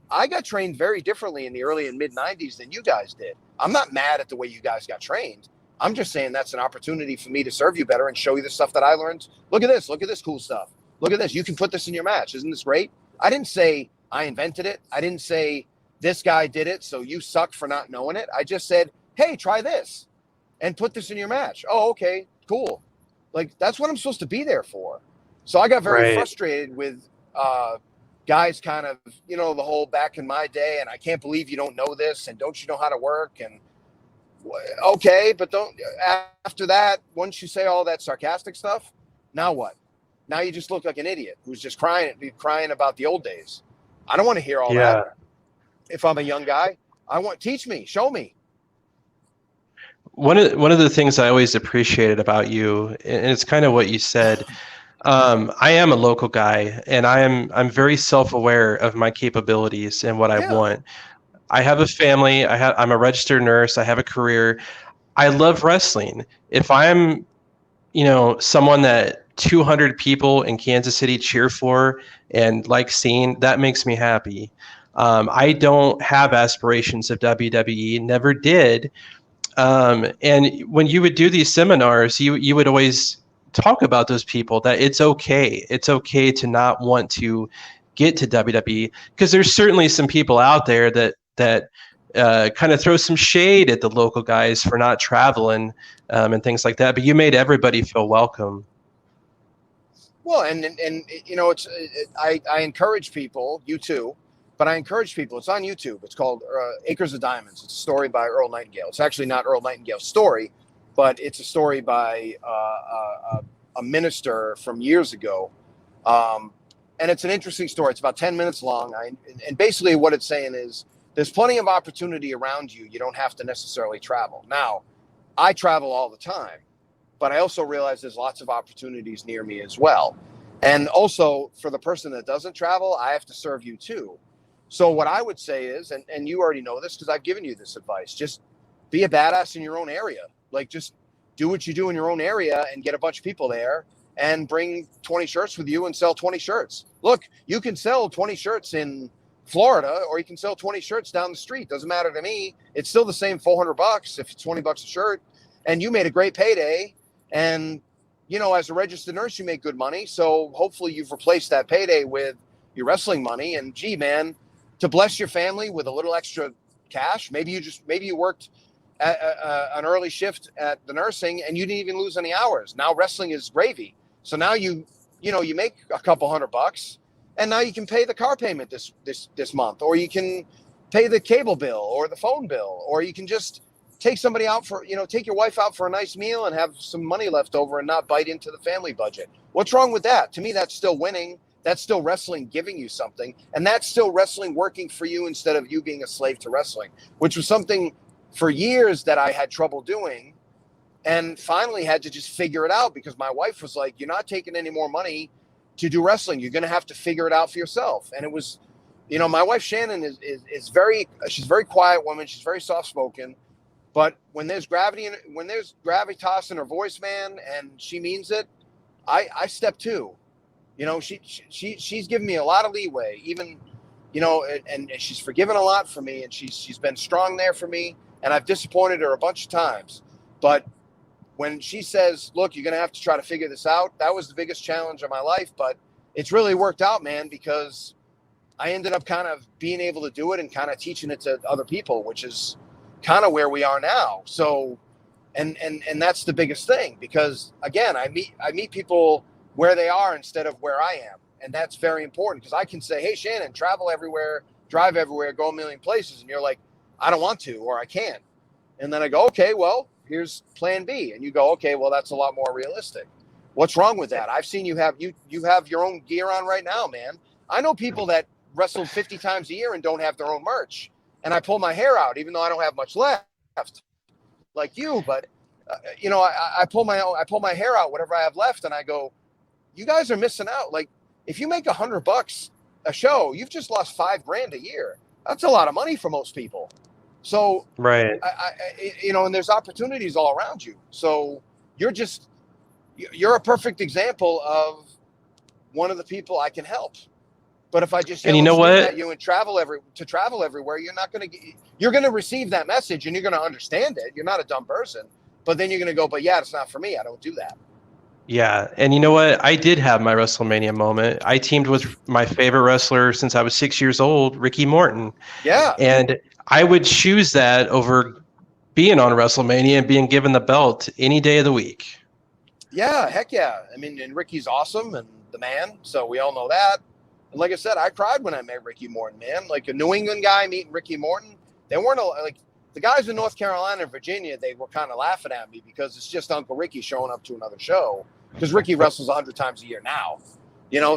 I got trained very differently in the early and mid 90s than you guys did. I'm not mad at the way you guys got trained. I'm just saying that's an opportunity for me to serve you better and show you the stuff that I learned. Look at this cool stuff. Look at this. You can put this in your match. Isn't this great? I didn't say I invented it. I didn't say this guy did it, so you suck for not knowing it. I just said, hey, try this and put this in your match. Oh, okay, cool. Like, that's what I'm supposed to be there for. So I got very frustrated with guys kind of, the whole back in my day, and I can't believe you don't know this, and don't you know how to work? And okay, but don't, after that, once you say all that sarcastic stuff, now what? Now you just look like an idiot who's just crying about the old days. I don't want to hear all that. If I'm a young guy, teach me, show me. One of the things I always appreciated about you, and it's kind of what you said, I am a local guy, and I'm very self-aware of my capabilities and what I want. I have a family. I'm a registered nurse. I have a career. I love wrestling. If I'm, someone that 200 people in Kansas City cheer for and like seeing, that makes me happy. I don't have aspirations of WWE, never did. And when you would do these seminars, you would always talk about those people, that it's okay. It's okay to not want to get to WWE, because there's certainly some people out there that kind of throw some shade at the local guys for not traveling and things like that. But you made everybody feel welcome. Well, and I encourage people, you too, but I encourage people. It's on YouTube. It's called Acres of Diamonds. It's a story by Earl Nightingale. It's actually not Earl Nightingale's story, but it's a story by a minister from years ago. And it's an interesting story. It's about 10 minutes long. And basically what it's saying is there's plenty of opportunity around you. You don't have to necessarily travel. Now, I travel all the time, but I also realize there's lots of opportunities near me as well. And also, for the person that doesn't travel, I have to serve you too. So what I would say is, and you already know this because I've given you this advice, just be a badass in your own area. Like, just do what you do in your own area and get a bunch of people there and bring 20 shirts with you and sell 20 shirts. Look, you can sell 20 shirts in Florida, or you can sell 20 shirts down the street. Doesn't matter to me. It's still the same $400 if it's $20 a shirt, and you made a great payday. And, as a registered nurse, you make good money. So hopefully you've replaced that payday with your wrestling money. And gee, man, to bless your family with a little extra cash, maybe you worked at an early shift at the nursing and you didn't even lose any hours. Now wrestling is gravy. So now you make a couple $100, and now you can pay the car payment this month, or you can pay the cable bill or the phone bill, or you can just take somebody out take your wife out for a nice meal and have some money left over and not bite into the family budget. What's wrong with that? To me, that's still winning. That's still wrestling giving you something. And that's still wrestling working for you instead of you being a slave to wrestling, which was something for years that I had trouble doing, and finally had to just figure it out because my wife was like, you're not taking any more money to do wrestling. You're going to have to figure it out for yourself. And it was, my wife Shannon she's a very quiet woman. She's very soft spoken. But when there's gravitas in her voice, man, and she means it, I step too. She's given me a lot of leeway, even, and she's forgiven a lot for me, and she's been strong there for me, and I've disappointed her a bunch of times. But when she says, look, you're going to have to try to figure this out, that was the biggest challenge of my life. But it's really worked out, man, because I ended up kind of being able to do it and kind of teaching it to other people, which is kind of where we are now. So, and that's the biggest thing, because again, I meet people where they are instead of where I am. And that's very important, because I can say, hey, Shannon, travel everywhere, drive everywhere, go a million places. And you're like, I don't want to, or I can't. And then I go, okay, well, here's plan B. And you go, okay, well, that's a lot more realistic. What's wrong with that? I've seen you have your own gear on right now, man. I know people that wrestle 50 times a year and don't have their own merch. And I pull my hair out, even though I don't have much left. like you, but I pull my hair out, whatever I have left, and I go, you guys are missing out. Like, if you make $100 a show, you've just lost $5,000 a year. That's a lot of money for most people. So, Right. and there's opportunities all around you. So you're a perfect example of one of the people I can help. But if I just And you know scream what? at you and travel everywhere, you're going to receive that message and you're going to understand it. You're not a dumb person, but then you're going to go, but yeah, it's not for me. I don't do that. Yeah. And you know what? I did have my WrestleMania moment. I teamed with my favorite wrestler since I was 6 years old, Ricky Morton. Yeah. And I would choose that over being on WrestleMania and being given the belt any day of the week. Yeah. Heck yeah. I mean, and Ricky's awesome and the man. So we all know that. And like I said, I cried when I met Ricky Morton, man. Like a New England guy meeting Ricky Morton. They weren't like the guys in North Carolina and Virginia. They were kind of laughing at me because it's just Uncle Ricky showing up to another show. Because Ricky wrestles 100 times a year now,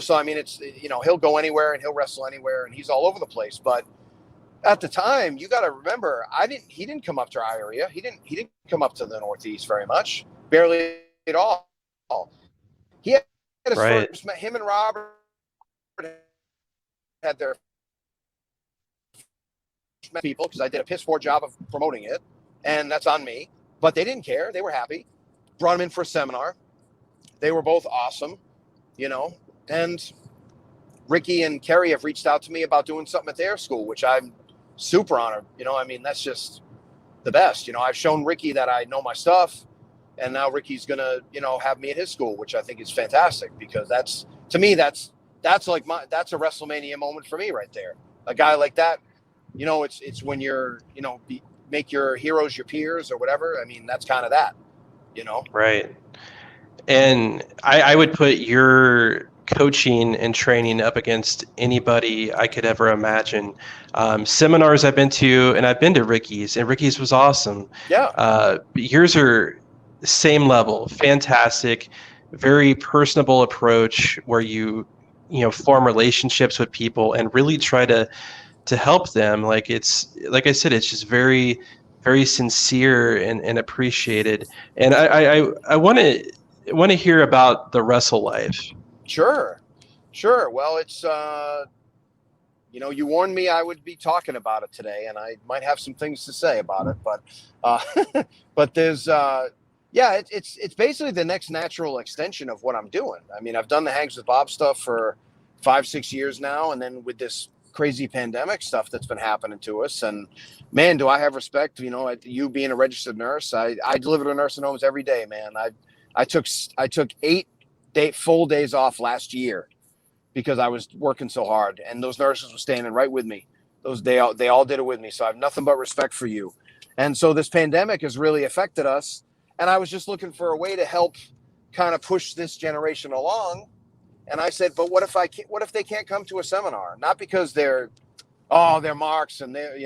So I mean, it's he'll go anywhere and he'll wrestle anywhere and he's all over the place. But at the time, you got to remember, he didn't come up to our area. He didn't come up to the Northeast very much, barely at all. He had his Right. first. Him and Robert had their people because I did a piss poor job of promoting it, and that's on me. But they didn't care; they were happy. Brought him in for a seminar. They were both awesome, and Ricky and Kerry have reached out to me about doing something at their school, which I'm super honored. I mean, that's just the best. I've shown Ricky that I know my stuff, and now Ricky's gonna, have me at his school, which I think is fantastic because that's a WrestleMania moment for me right there. A guy like that, it's when you're, make your heroes your peers or whatever. I mean, that's kind of that, Right. And I would put your coaching and training up against anybody I could ever imagine. Seminars I've been to, and I've been to Ricky's, and Ricky's was awesome. Yeah. Yours are same level, fantastic, very personable approach where you form relationships with people and really try to help them. Like I said, it's just very, very sincere and appreciated. And I want to hear about the wrestle life. Sure. Well, it's, you warned me I would be talking about it today, and I might have some things to say about it, but, but there's, it's basically the next natural extension of what I'm doing. I mean, I've done the Hangs with Bob stuff for 5-6 years now. And then with this crazy pandemic stuff that's been happening to us, and man, do I have respect, you being a registered nurse. I deliver to nursing homes every day, man. I took 8 full days off last year because I was working so hard, and those nurses were standing right with me. They all did it with me. So I have nothing but respect for you. And so this pandemic has really affected us. And I was just looking for a way to help kind of push this generation along. And I said, but what if they can't come to a seminar? Not because they're marks and they're,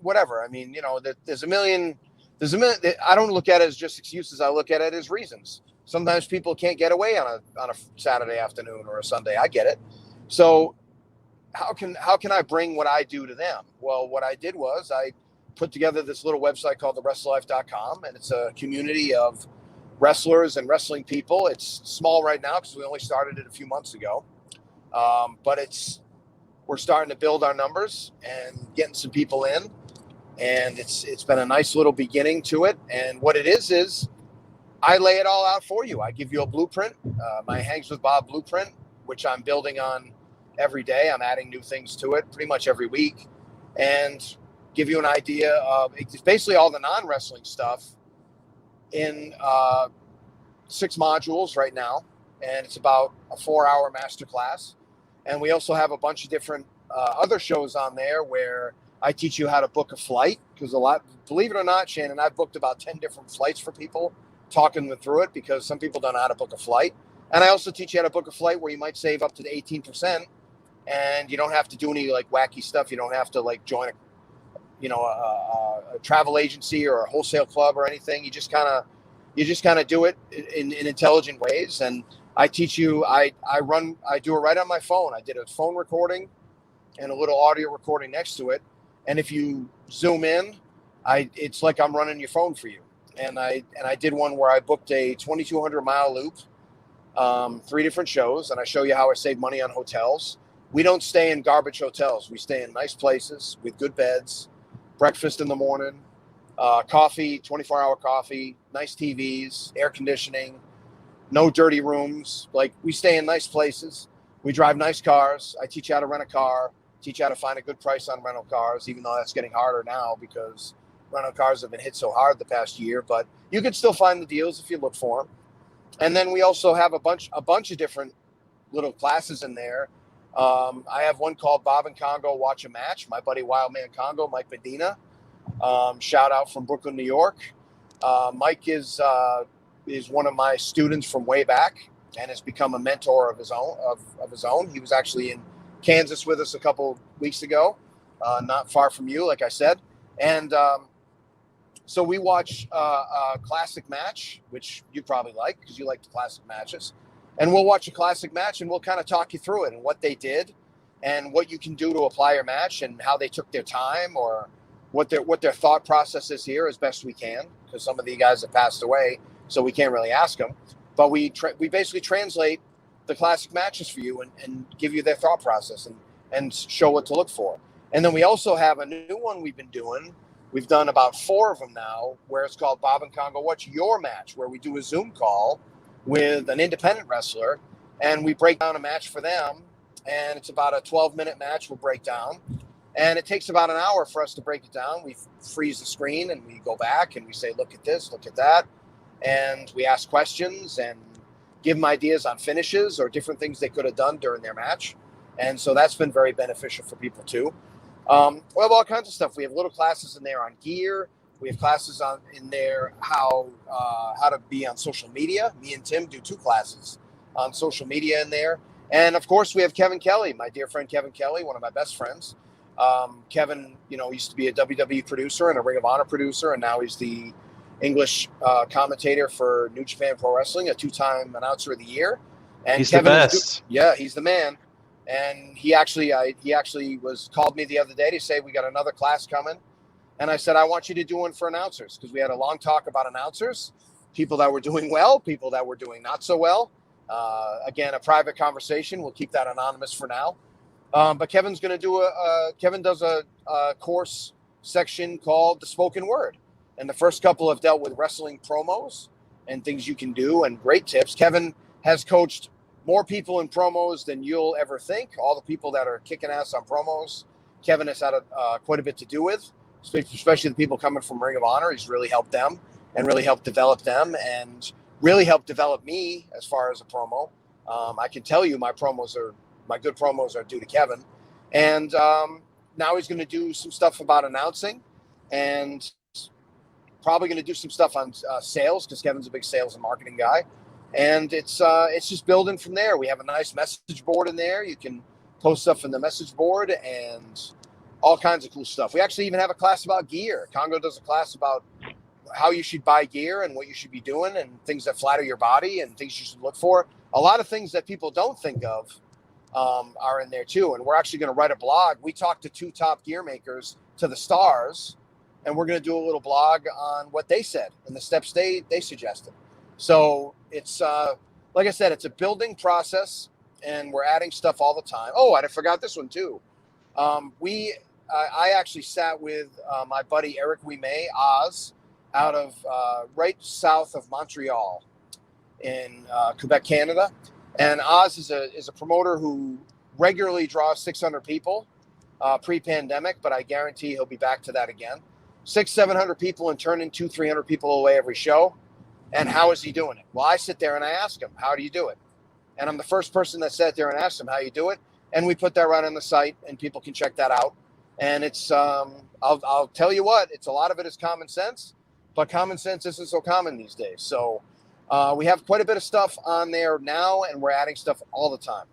whatever. I mean, there's a million, I don't look at it as just excuses. I look at it as reasons. Sometimes people can't get away on a Saturday afternoon or a Sunday. I get it. So how can I bring what I do to them? Well, what I did was I put together this little website called thewrestlelife.com, and it's a community of wrestlers and wrestling people. It's small right now because we only started it a few months ago. But we're starting to build our numbers and getting some people in, and it's been a nice little beginning to it. And what it is I lay it all out for you. I give you a blueprint, my Hangs with Bob blueprint, which I'm building on every day. I'm adding new things to it pretty much every week, and give you an idea of it's basically all the non-wrestling stuff in 6 modules right now, and it's about a 4-hour masterclass. And we also have a bunch of different other shows on there where I teach you how to book a flight, because believe it or not, Shannon, I've booked about 10 different flights for people, talking them through it, because some people don't know how to book a flight. And I also teach you how to book a flight where you might save up to 18%, and you don't have to do any like wacky stuff. You don't have to like join a travel agency or a wholesale club or anything. You just kind of do it in intelligent ways. And I teach you, I do it right on my phone. I did a phone recording and a little audio recording next to it. And if you zoom in it's like I'm running your phone for you. And I did one where I booked a 2,200-mile loop, 3 different shows, and I show you how I save money on hotels. We don't stay in garbage hotels. We stay in nice places with good beds, breakfast in the morning, coffee, 24-hour coffee, nice TVs, air conditioning, no dirty rooms. Like, we stay in nice places. We drive nice cars. I teach you how to rent a car, teach you how to find a good price on rental cars, even though that's getting harder now because rental cars have been hit so hard the past year. But you can still find the deals if you look for them. And then we also have a bunch of different little classes in there. I have one called Bob and Congo Watch a Match. My buddy Wildman Congo, Mike Medina, shout out from Brooklyn, New York. Mike is one of my students from way back and has become a mentor of his own. He was actually in Kansas with us a couple weeks ago, not far from you, like I said. And so we watch a classic match, which you probably like because you like the classic matches. And we'll watch a classic match and we'll kind of talk you through it and what they did and what you can do to apply your match and how they took their time or what their thought process is here as best we can, because some of the guys have passed away, so we can't really ask them. But we basically translate the classic matches for you and give you their thought process and show what to look for. And then we also have a new one we've been doing. We've done about 4 of them now, where it's called Bob and Congo What's Your Match, where we do a Zoom call with an independent wrestler, and we break down a match for them. And it's about a 12-minute match we'll break down. And it takes about an hour for us to break it down. We freeze the screen, and we go back, and we say, look at this, look at that. And we ask questions and give them ideas on finishes or different things they could have done during their match. And so that's been very beneficial for people, too. We have all kinds of stuff. We have little classes in there on gear. We have classes in there how to be on social media. Me and Tim do 2 classes on social media in there. And, of course, we have Kevin Kelly, my dear friend Kevin Kelly, one of my best friends. Kevin, used to be a WWE producer and a Ring of Honor producer, and now he's the English commentator for New Japan Pro Wrestling, a 2-time announcer of the year. And He's Kevin the best. He's the man. And he actually called me the other day to say we got another class coming. And I said, I want you to do one for announcers, because we had a long talk about announcers, people that were doing well, people that were doing not so well. Again, a private conversation. We'll keep that anonymous for now. But Kevin's going to do Kevin does a course section called the spoken word. And the first couple have dealt with wrestling promos and things you can do and great tips. Kevin has coached more people in promos than you'll ever think. All the people that are kicking ass on promos, Kevin has had quite a bit to do with, especially the people coming from Ring of Honor. He's really helped them and really helped develop them and really helped develop me as far as a promo. I can tell you my good promos are due to Kevin. And now he's going to do some stuff about announcing and probably going to do some stuff on sales, because Kevin's a big sales and marketing guy. And it's just building from there. We have a nice message board in there. You can post stuff in the message board and all kinds of cool stuff. We actually even have a class about gear. Congo does a class about how you should buy gear and what you should be doing and things that flatter your body and things you should look for. A lot of things that people don't think of are in there too. And we're actually going to write a blog. We talked to 2 top gear makers to the stars, and we're going to do a little blog on what they said and the steps they suggested. So it's, like I said, it's a building process, and we're adding stuff all the time. Oh, I forgot this one too. I actually sat with my buddy Eric Wimay, Oz, out of right south of Montreal in Quebec, Canada. And Oz is a promoter who regularly draws 600 people pre-pandemic, but I guarantee he'll be back to that again. 600-700 people and turning 200-300 people away every show. And how is he doing it? Well, I sit there and I ask him, how do you do it? And I'm the first person that sat there and asked him how you do it. And we put that right on the site, and people can check that out. And it's, I'll tell you what, a lot of it is common sense, but common sense isn't so common these days. So we have quite a bit of stuff on there now, and we're adding stuff all the time.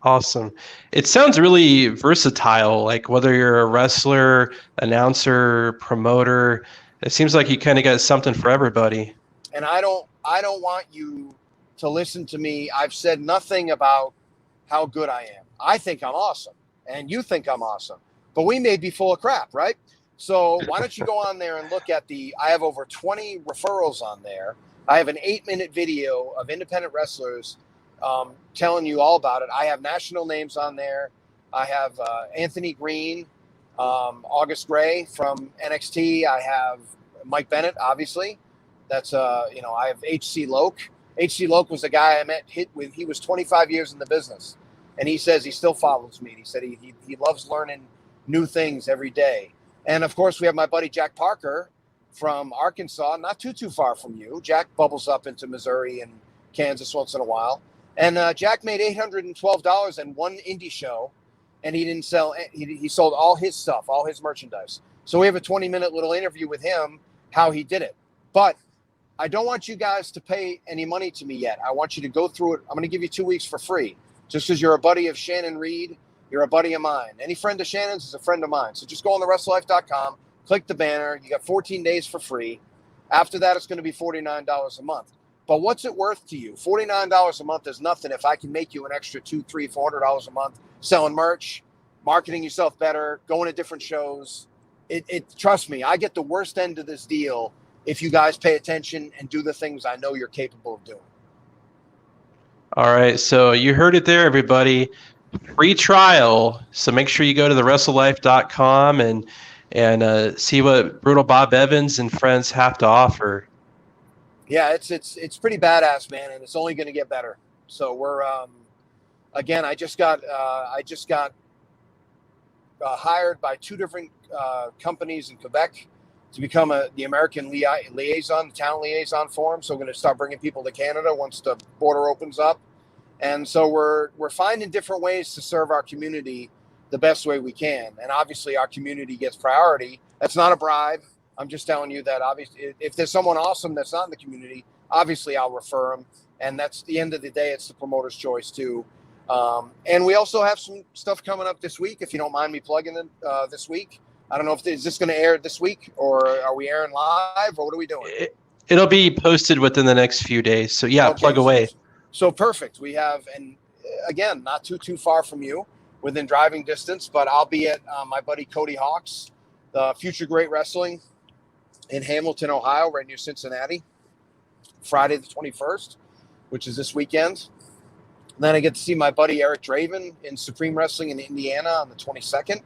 Awesome. It sounds really versatile, like whether you're a wrestler, announcer, promoter, it seems like you kind of got something for everybody. And I don't want you to listen to me. I've said nothing about how good I am. I think I'm awesome, and you think I'm awesome, but we may be full of crap, right? So why don't you go on there and look at I have over 20 referrals on there. I have an 8-minute video of independent wrestlers telling you all about it. I have national names on there. I have Anthony Green, August Gray from NXT. I have Mike Bennett, obviously. That's I have HC Loke. HC Loke was a guy I met he was 25 years in the business, and he says he still follows me. He said he loves learning new things every day. And of course, we have my buddy Jack Parker from Arkansas, not too far from you. Jack bubbles up into Missouri and Kansas once in a while. And Jack made $812 in one indie show, and he didn't sell. He sold all his stuff, all his merchandise. So we have a 20-minute little interview with him, how he did it. But I don't want you guys to pay any money to me yet. I want you to go through it. I'm going to give you 2 weeks for free, just because you're a buddy of Shannon Reed. You're a buddy of mine. Any friend of Shannon's is a friend of mine. So just go on the WrestleLife.com, click the banner. You got 14 days for free. After that, it's going to be $49 a month. But what's it worth to you? $49 a month is nothing if I can make you an extra $200, $300, $400 a month selling merch, marketing yourself better, going to different shows. Trust me, I get the worst end of this deal if you guys pay attention and do the things I know you're capable of doing. All right, so you heard it there, everybody. Free trial. So make sure you go to the WrestleLife.com and see what Brutal Bob Evans and friends have to offer. Yeah, it's pretty badass, man, and it's only going to get better. So we're again, I just got hired by 2 different companies in Quebec to become the American liaison, the talent liaison for them. So we're going to start bringing people to Canada once the border opens up. And so we're finding different ways to serve our community the best way we can. And obviously our community gets priority. That's not a bribe. I'm just telling you that obviously if there's someone awesome that's not in the community, obviously I'll refer them. And that's the end of the day. It's the promoter's choice too. And we also have some stuff coming up this week, if you don't mind me plugging it this week. I don't know is this going to air this week, or are we airing live, or what are we doing? It'll be posted within the next few days. So yeah, okay, plug away. So perfect. We have, and again, not too far from you, within driving distance, but I'll be at my buddy Cody Hawk's, the Future Great Wrestling in Hamilton, Ohio, right near Cincinnati, Friday the 21st, which is this weekend. And then I get to see my buddy Eric Draven in Supreme Wrestling in Indiana on the 22nd.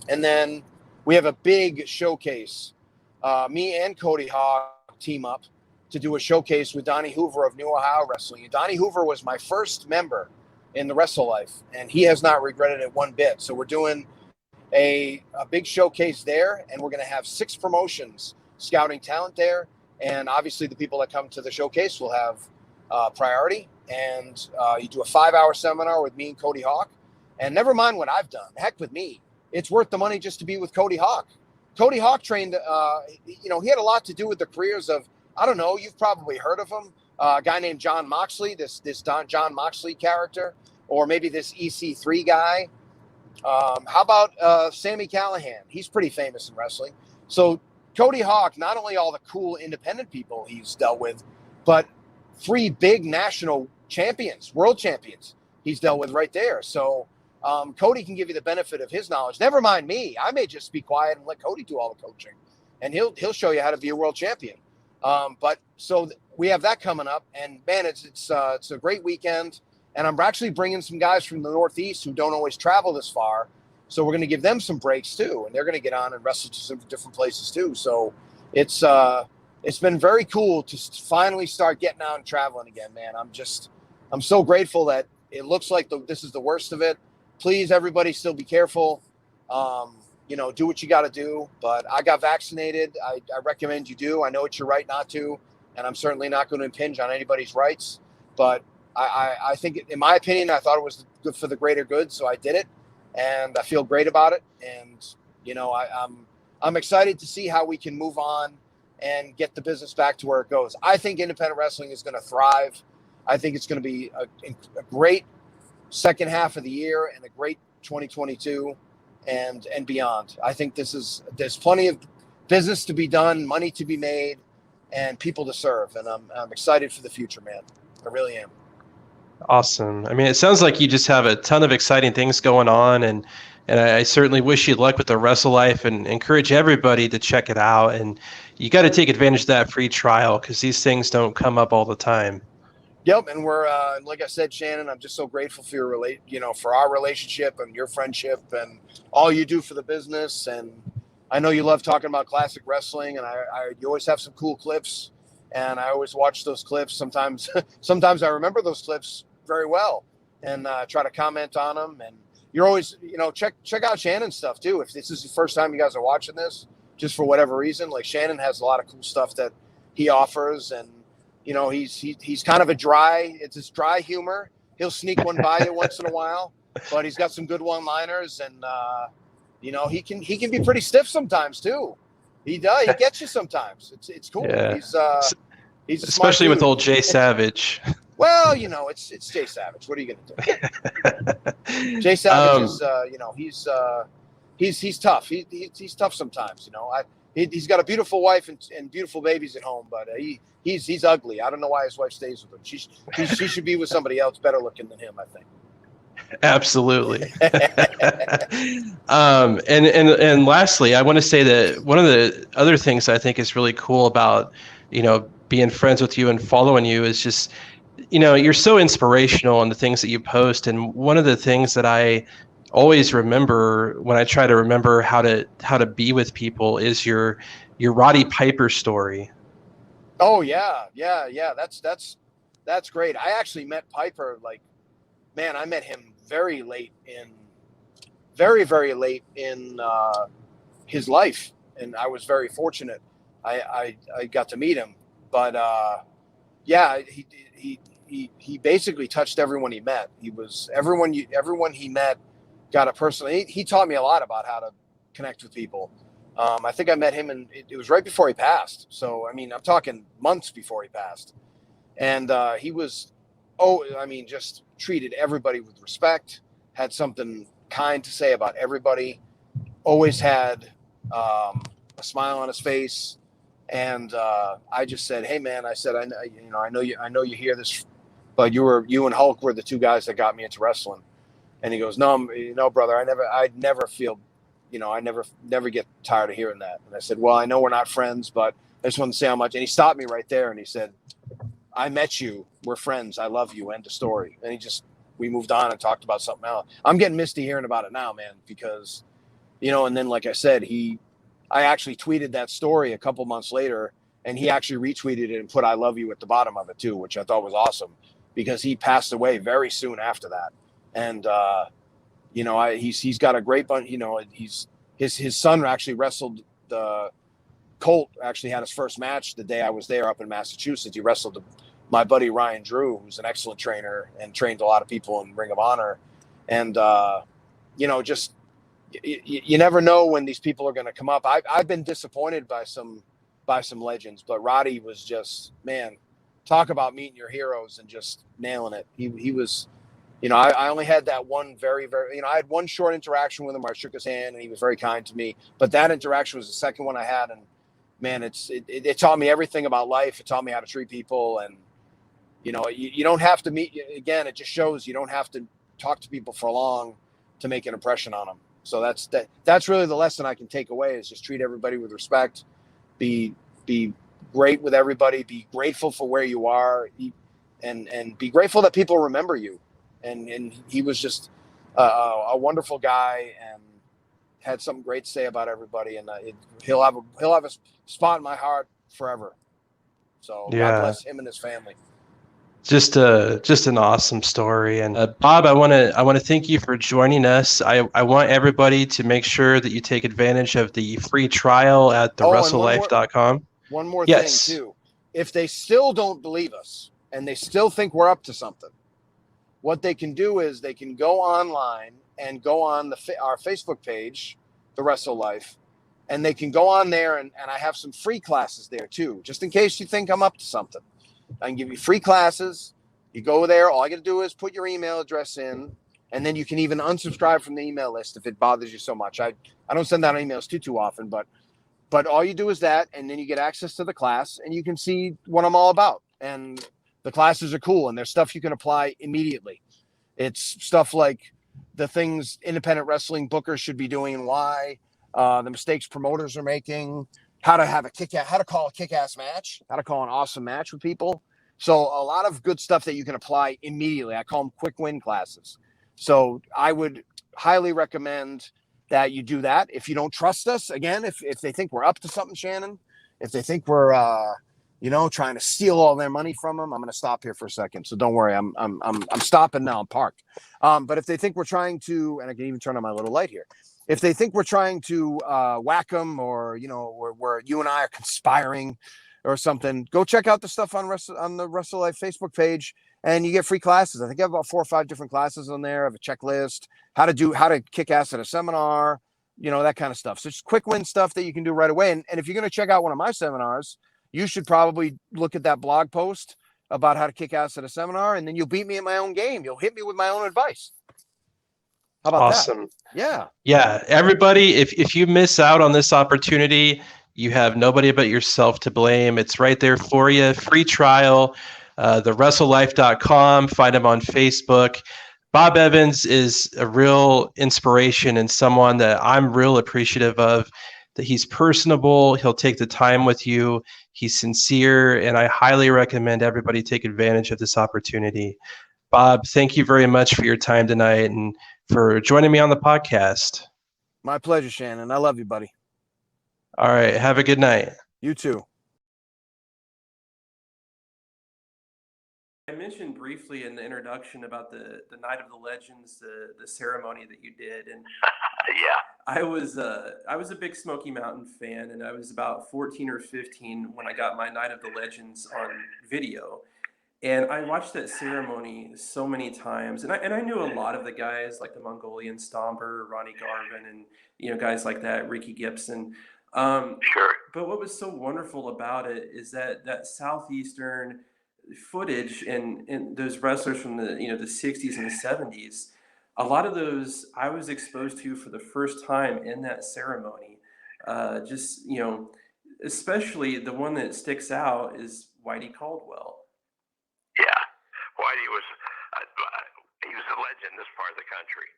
And then we have a big showcase. Me and Cody Hawk team up to do a showcase with Donnie Hoover of New Ohio Wrestling. And Donnie Hoover was my first member in the Wrestle Life, and he has not regretted it one bit. So we're doing a big showcase there, and we're going to have 6 promotions scouting talent there. And obviously the people that come to the showcase will have priority. And you do a 5-hour seminar with me and Cody Hawk. And never mind what I've done. Heck with me. It's worth the money just to be with Cody Hawk. Cody Hawk trained, he had a lot to do with the careers of, I don't know, you've probably heard of him, a guy named John Moxley, this John Moxley character, or maybe this EC3 guy. How about Sammy Callahan? He's pretty famous in wrestling. So Cody Hawk, not only all the cool independent people he's dealt with, but 3 big national champions, world champions he's dealt with right there. So Cody can give you the benefit of his knowledge. Never mind me. I may just be quiet and let Cody do all the coaching, and he'll show you how to be a world champion. But so we have that coming up, and man, it's a great weekend. And I'm actually bringing some guys from the Northeast who don't always travel this far. So we're going to give them some breaks too. And they're going to get on and wrestle to some different places too. So it's been very cool to finally start getting out and traveling again, man. I'm so grateful that it looks like this is the worst of it. Please, everybody, still be careful. Do what you got to do. But I got vaccinated. I recommend you do. I know it's your right not to, and I'm certainly not going to impinge on anybody's rights. But I think, in my opinion, I thought it was good for the greater good, so I did it, and I feel great about it. And I'm excited to see how we can move on and get the business back to where it goes. I think independent wrestling is going to thrive. I think it's going to be a great second half of the year and a great 2022 and beyond. I think there's plenty of business to be done, money to be made, and people to serve. And I'm excited for the future, man. I really am. Awesome. I mean, it sounds like you just have a ton of exciting things going on, and And I certainly wish you luck with the Wrestle Life and encourage everybody to check it out. And you got to take advantage of that free trial because these things don't come up all the time. Yep, and we're like I said, Shannon. I'm just so grateful for for our relationship and your friendship and all you do for the business. And I know you love talking about classic wrestling, and you always have some cool clips, and I always watch those clips. Sometimes I remember those clips very well, and try to comment on them. And you're always, check out Shannon's stuff too. If this is the first time you guys are watching this, just for whatever reason, like Shannon has a lot of cool stuff that he offers, and he's kind of it's his dry humor. He'll sneak one by you once in a while, but he's got some good one-liners, and he can be pretty stiff sometimes too. He gets you sometimes. It's cool. Yeah. He's especially with old Jay Savage. Well, it's Jay Savage. What are you gonna do? Jay Savage is he's tough. He's tough sometimes. He's got a beautiful wife and beautiful babies at home, but he's ugly. I don't know why his wife stays with him. She should be with somebody else better looking than him, I think. Absolutely. And lastly, I want to say that one of the other things I think is really cool about, being friends with you and following you is just, you're so inspirational in the things that you post. And one of the things that I always remember when I try to remember how to be with people is your Roddy Piper story. Oh yeah. That's great. I actually met Piper I met him very late in his life, and I was very fortunate. I got to meet him, but he basically touched everyone he met. Everyone he met got a personal. He taught me a lot about how to connect with people. I think I met him, and it was right before he passed. So I'm talking months before he passed, and he was, just treated everybody with respect, had something kind to say about everybody, always had a smile on his face. And I just said, "Hey man," I said, I know you hear this, but you and Hulk were the two guys that got me into wrestling." And he goes, "No, brother, I never feel, I never get tired of hearing that." And I said, "Well, I know we're not friends, but I just want to say how much." And he stopped me right there and he said, "I met you. We're friends. I love you. End of story." And we moved on and talked about something else. I'm getting misty hearing about it now, man, because, and then, like I said, I actually tweeted that story a couple months later, and he actually retweeted it and put "I love you" at the bottom of it too, which I thought was awesome, because he passed away very soon after that. And, he's got a great bunch, his son actually wrestled Colt actually had his first match the day I was there up in Massachusetts. He wrestled my buddy Ryan Drew, who's an excellent trainer and trained a lot of people in Ring of Honor. And, just you never know when these people are going to come up. I've been disappointed by some legends, but Roddy was just, man, talk about meeting your heroes and just nailing it. He was, I only had that one very, very, I had one short interaction with him where I shook his hand and he was very kind to me, but that interaction was the second one I had. And man, it taught me everything about life. It taught me how to treat people. And, you don't have to meet, again, it just shows you don't have to talk to people for long to make an impression on them. So that's really the lesson I can take away, is just treat everybody with respect, be great with everybody, be grateful for where you are, and be grateful that people remember you. And he was just a wonderful guy and had something great to say about everybody. And he'll have a spot in my heart forever. So yeah. God bless him and his family. Just an awesome story. And Bob, I want to thank you for joining us. I want everybody to make sure that you take advantage of the free trial at thewrestlelife.com. One more thing too. If they still don't believe us and they still think we're up to something, what they can do is they can go online and go on our Facebook page, The Wrestle Life, and they can go on there and I have some free classes there too, just in case you think I'm up to something. I can give you free classes. You go there. All I got to do is put your email address in, and then you can even unsubscribe from the email list if it bothers you so much. I don't send out emails too often, but all you do is that, and then you get access to the class, and you can see what I'm all about. And the classes are cool, and there's stuff you can apply immediately. It's stuff like the things independent wrestling bookers should be doing and why, the mistakes promoters are making, how to call a kick-ass match, how to call an awesome match with people. So a lot of good stuff that you can apply immediately. I call them quick win classes. So I would highly recommend that you do that. If you don't trust us, again, if they think we're up to something, Shannon, if they think we're trying to steal all their money from them, I'm going to stop here for a second. So don't worry, I'm stopping now. I'm parked. But if they think we're trying to, and I can even turn on my little light here, if they think we're trying to whack them, or where you and I are conspiring or something, go check out the stuff on the Wrestle Life Facebook page, and you get free classes. I think I have about 4 or 5 different classes on there. I have a checklist, how to kick ass at a seminar, that kind of stuff. So it's quick win stuff that you can do right away. And if you're going to check out one of my seminars, you should probably look at that blog post about how to kick ass at a seminar, and then you'll beat me at my own game. You'll hit me with my own advice. How about Awesome. that? Yeah. Everybody, if you miss out on this opportunity, you have nobody but yourself to blame. It's right there for you. Free trial, thewrestlelife.com. Find him on Facebook. Bob Evans is a real inspiration and someone that I'm real appreciative of, that he's personable. He'll take the time with you. He's sincere, and I highly recommend everybody take advantage of this opportunity. Bob, thank you very much for your time tonight and for joining me on the podcast. My pleasure, Shannon. I love you, buddy. All right. Have a good night. You too. I mentioned briefly in the introduction about the Night of the Legends, the ceremony that you did, and yeah, I was a big Smoky Mountain fan, and I was about 14 or 15 when I got my Night of the Legends on video, and I watched that ceremony so many times, and I knew a lot of the guys, like the Mongolian Stomper, Ronnie Garvin, and guys like that, Ricky Gibson. sure. But what was so wonderful about it is that Southeastern footage and those wrestlers from the 60s and the 70s, a lot of those I was exposed to for the first time in that ceremony. Especially the one that sticks out is Whitey Caldwell. Yeah, Whitey was he was a legend in this part of the country.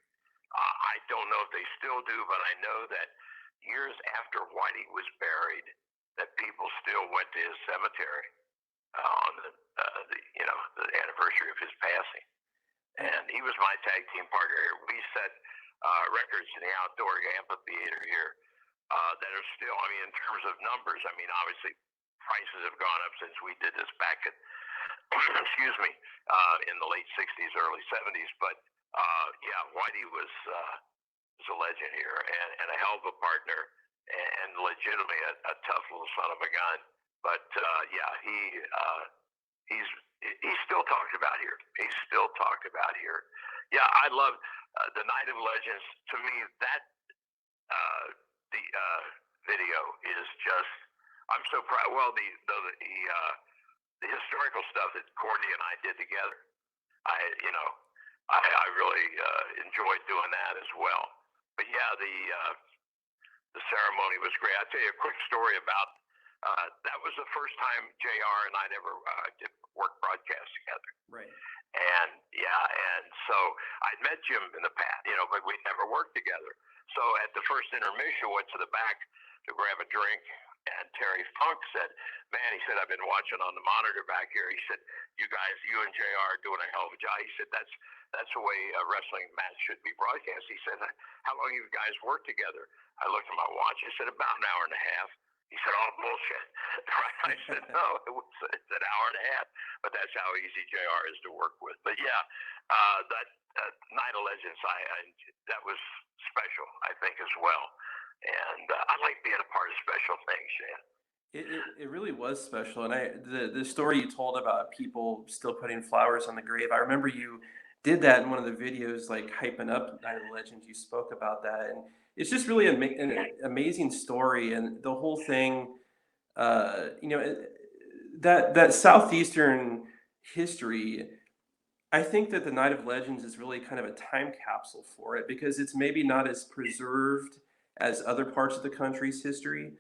I don't know if they still do, but I know that years after Whitey was buried, that people still went to his cemetery on the anniversary of his passing. And he was my tag team partner here. We set records in the outdoor amphitheater here that are still, in terms of numbers, obviously prices have gone up since we did this back at, in the late 60s, early 70s. But Whitey was a legend here and a hell of a partner and legitimately a tough little son of a gun. But he's still talked about here. He's still talked about here. Yeah, I love the Night of Legends. To me, that the video is just. I'm so proud. Well, the historical stuff that Courtney and I did together, I really enjoyed doing that as well. But yeah, the ceremony was great. I'll tell you a quick story about. That was the first time JR and I ever did work broadcast together. Right. And so I'd met Jim in the past, but we never worked together. So at the first intermission, went to the back to grab a drink, and Terry Funk said, "Man," he said, "I've been watching on the monitor back here." He said, you and JR are doing a hell of a job." He said, that's the way a wrestling match should be broadcast. He said, "How long have you guys worked together?" I looked at my watch. I said, "About an hour and a half." He said, "Oh, bullshit." I said, "No, it's an hour and a half." But that's how easy JR is to work with. But yeah, that Night of Legends, that was special, I think, as well. And I like being a part of special things, Shan. It really was special, and the story you told about people still putting flowers on the grave. I remember you did that in one of the videos, like hyping up Night of the Legends. You spoke about that, and it's just really an amazing story, and the whole thing. That Southeastern history. I think that the Night of Legends is really kind of a time capsule for it because it's maybe not as preserved as other parts of the country's history.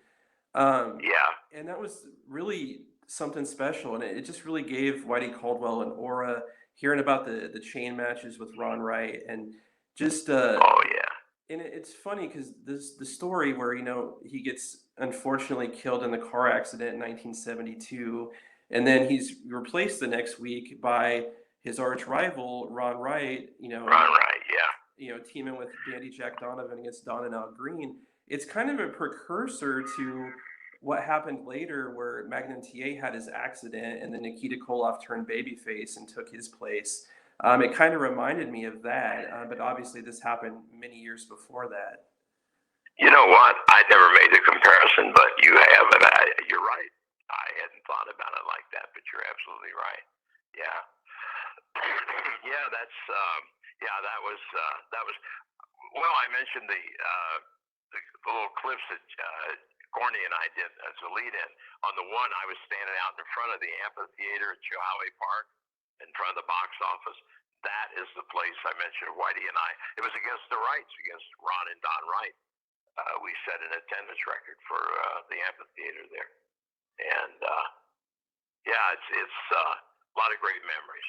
And that was really something special, and it just really gave Whitey Caldwell an aura. Hearing about the chain matches with Ron Wright and Just Oh yeah. and it's funny because the story where he gets unfortunately killed in the car accident in 1972, and then he's replaced the next week by his arch rival Ron Wright. Ron Wright, yeah. Teaming with Dandy Jack Donovan against Don and Al Green. It's kind of a precursor to what happened later, where Magnum TA had his accident, and then Nikita Koloff turned babyface and took his place. It kind of reminded me of that, but obviously this happened many years before that. You know what? I never made the comparison, but you have, and you're right. I hadn't thought about it like that, but you're absolutely right. Yeah. Yeah, that was. Well, I mentioned the little clips that Corny and I did as a lead-in. On the one, I was standing out in front of the amphitheater at Chihowee Park, in front of the box office. That is the place I mentioned, Whitey and I. It was against the Wrights, against Ron and Don Wright. We set an attendance record for the amphitheater there. And yeah, it's a lot of great memories,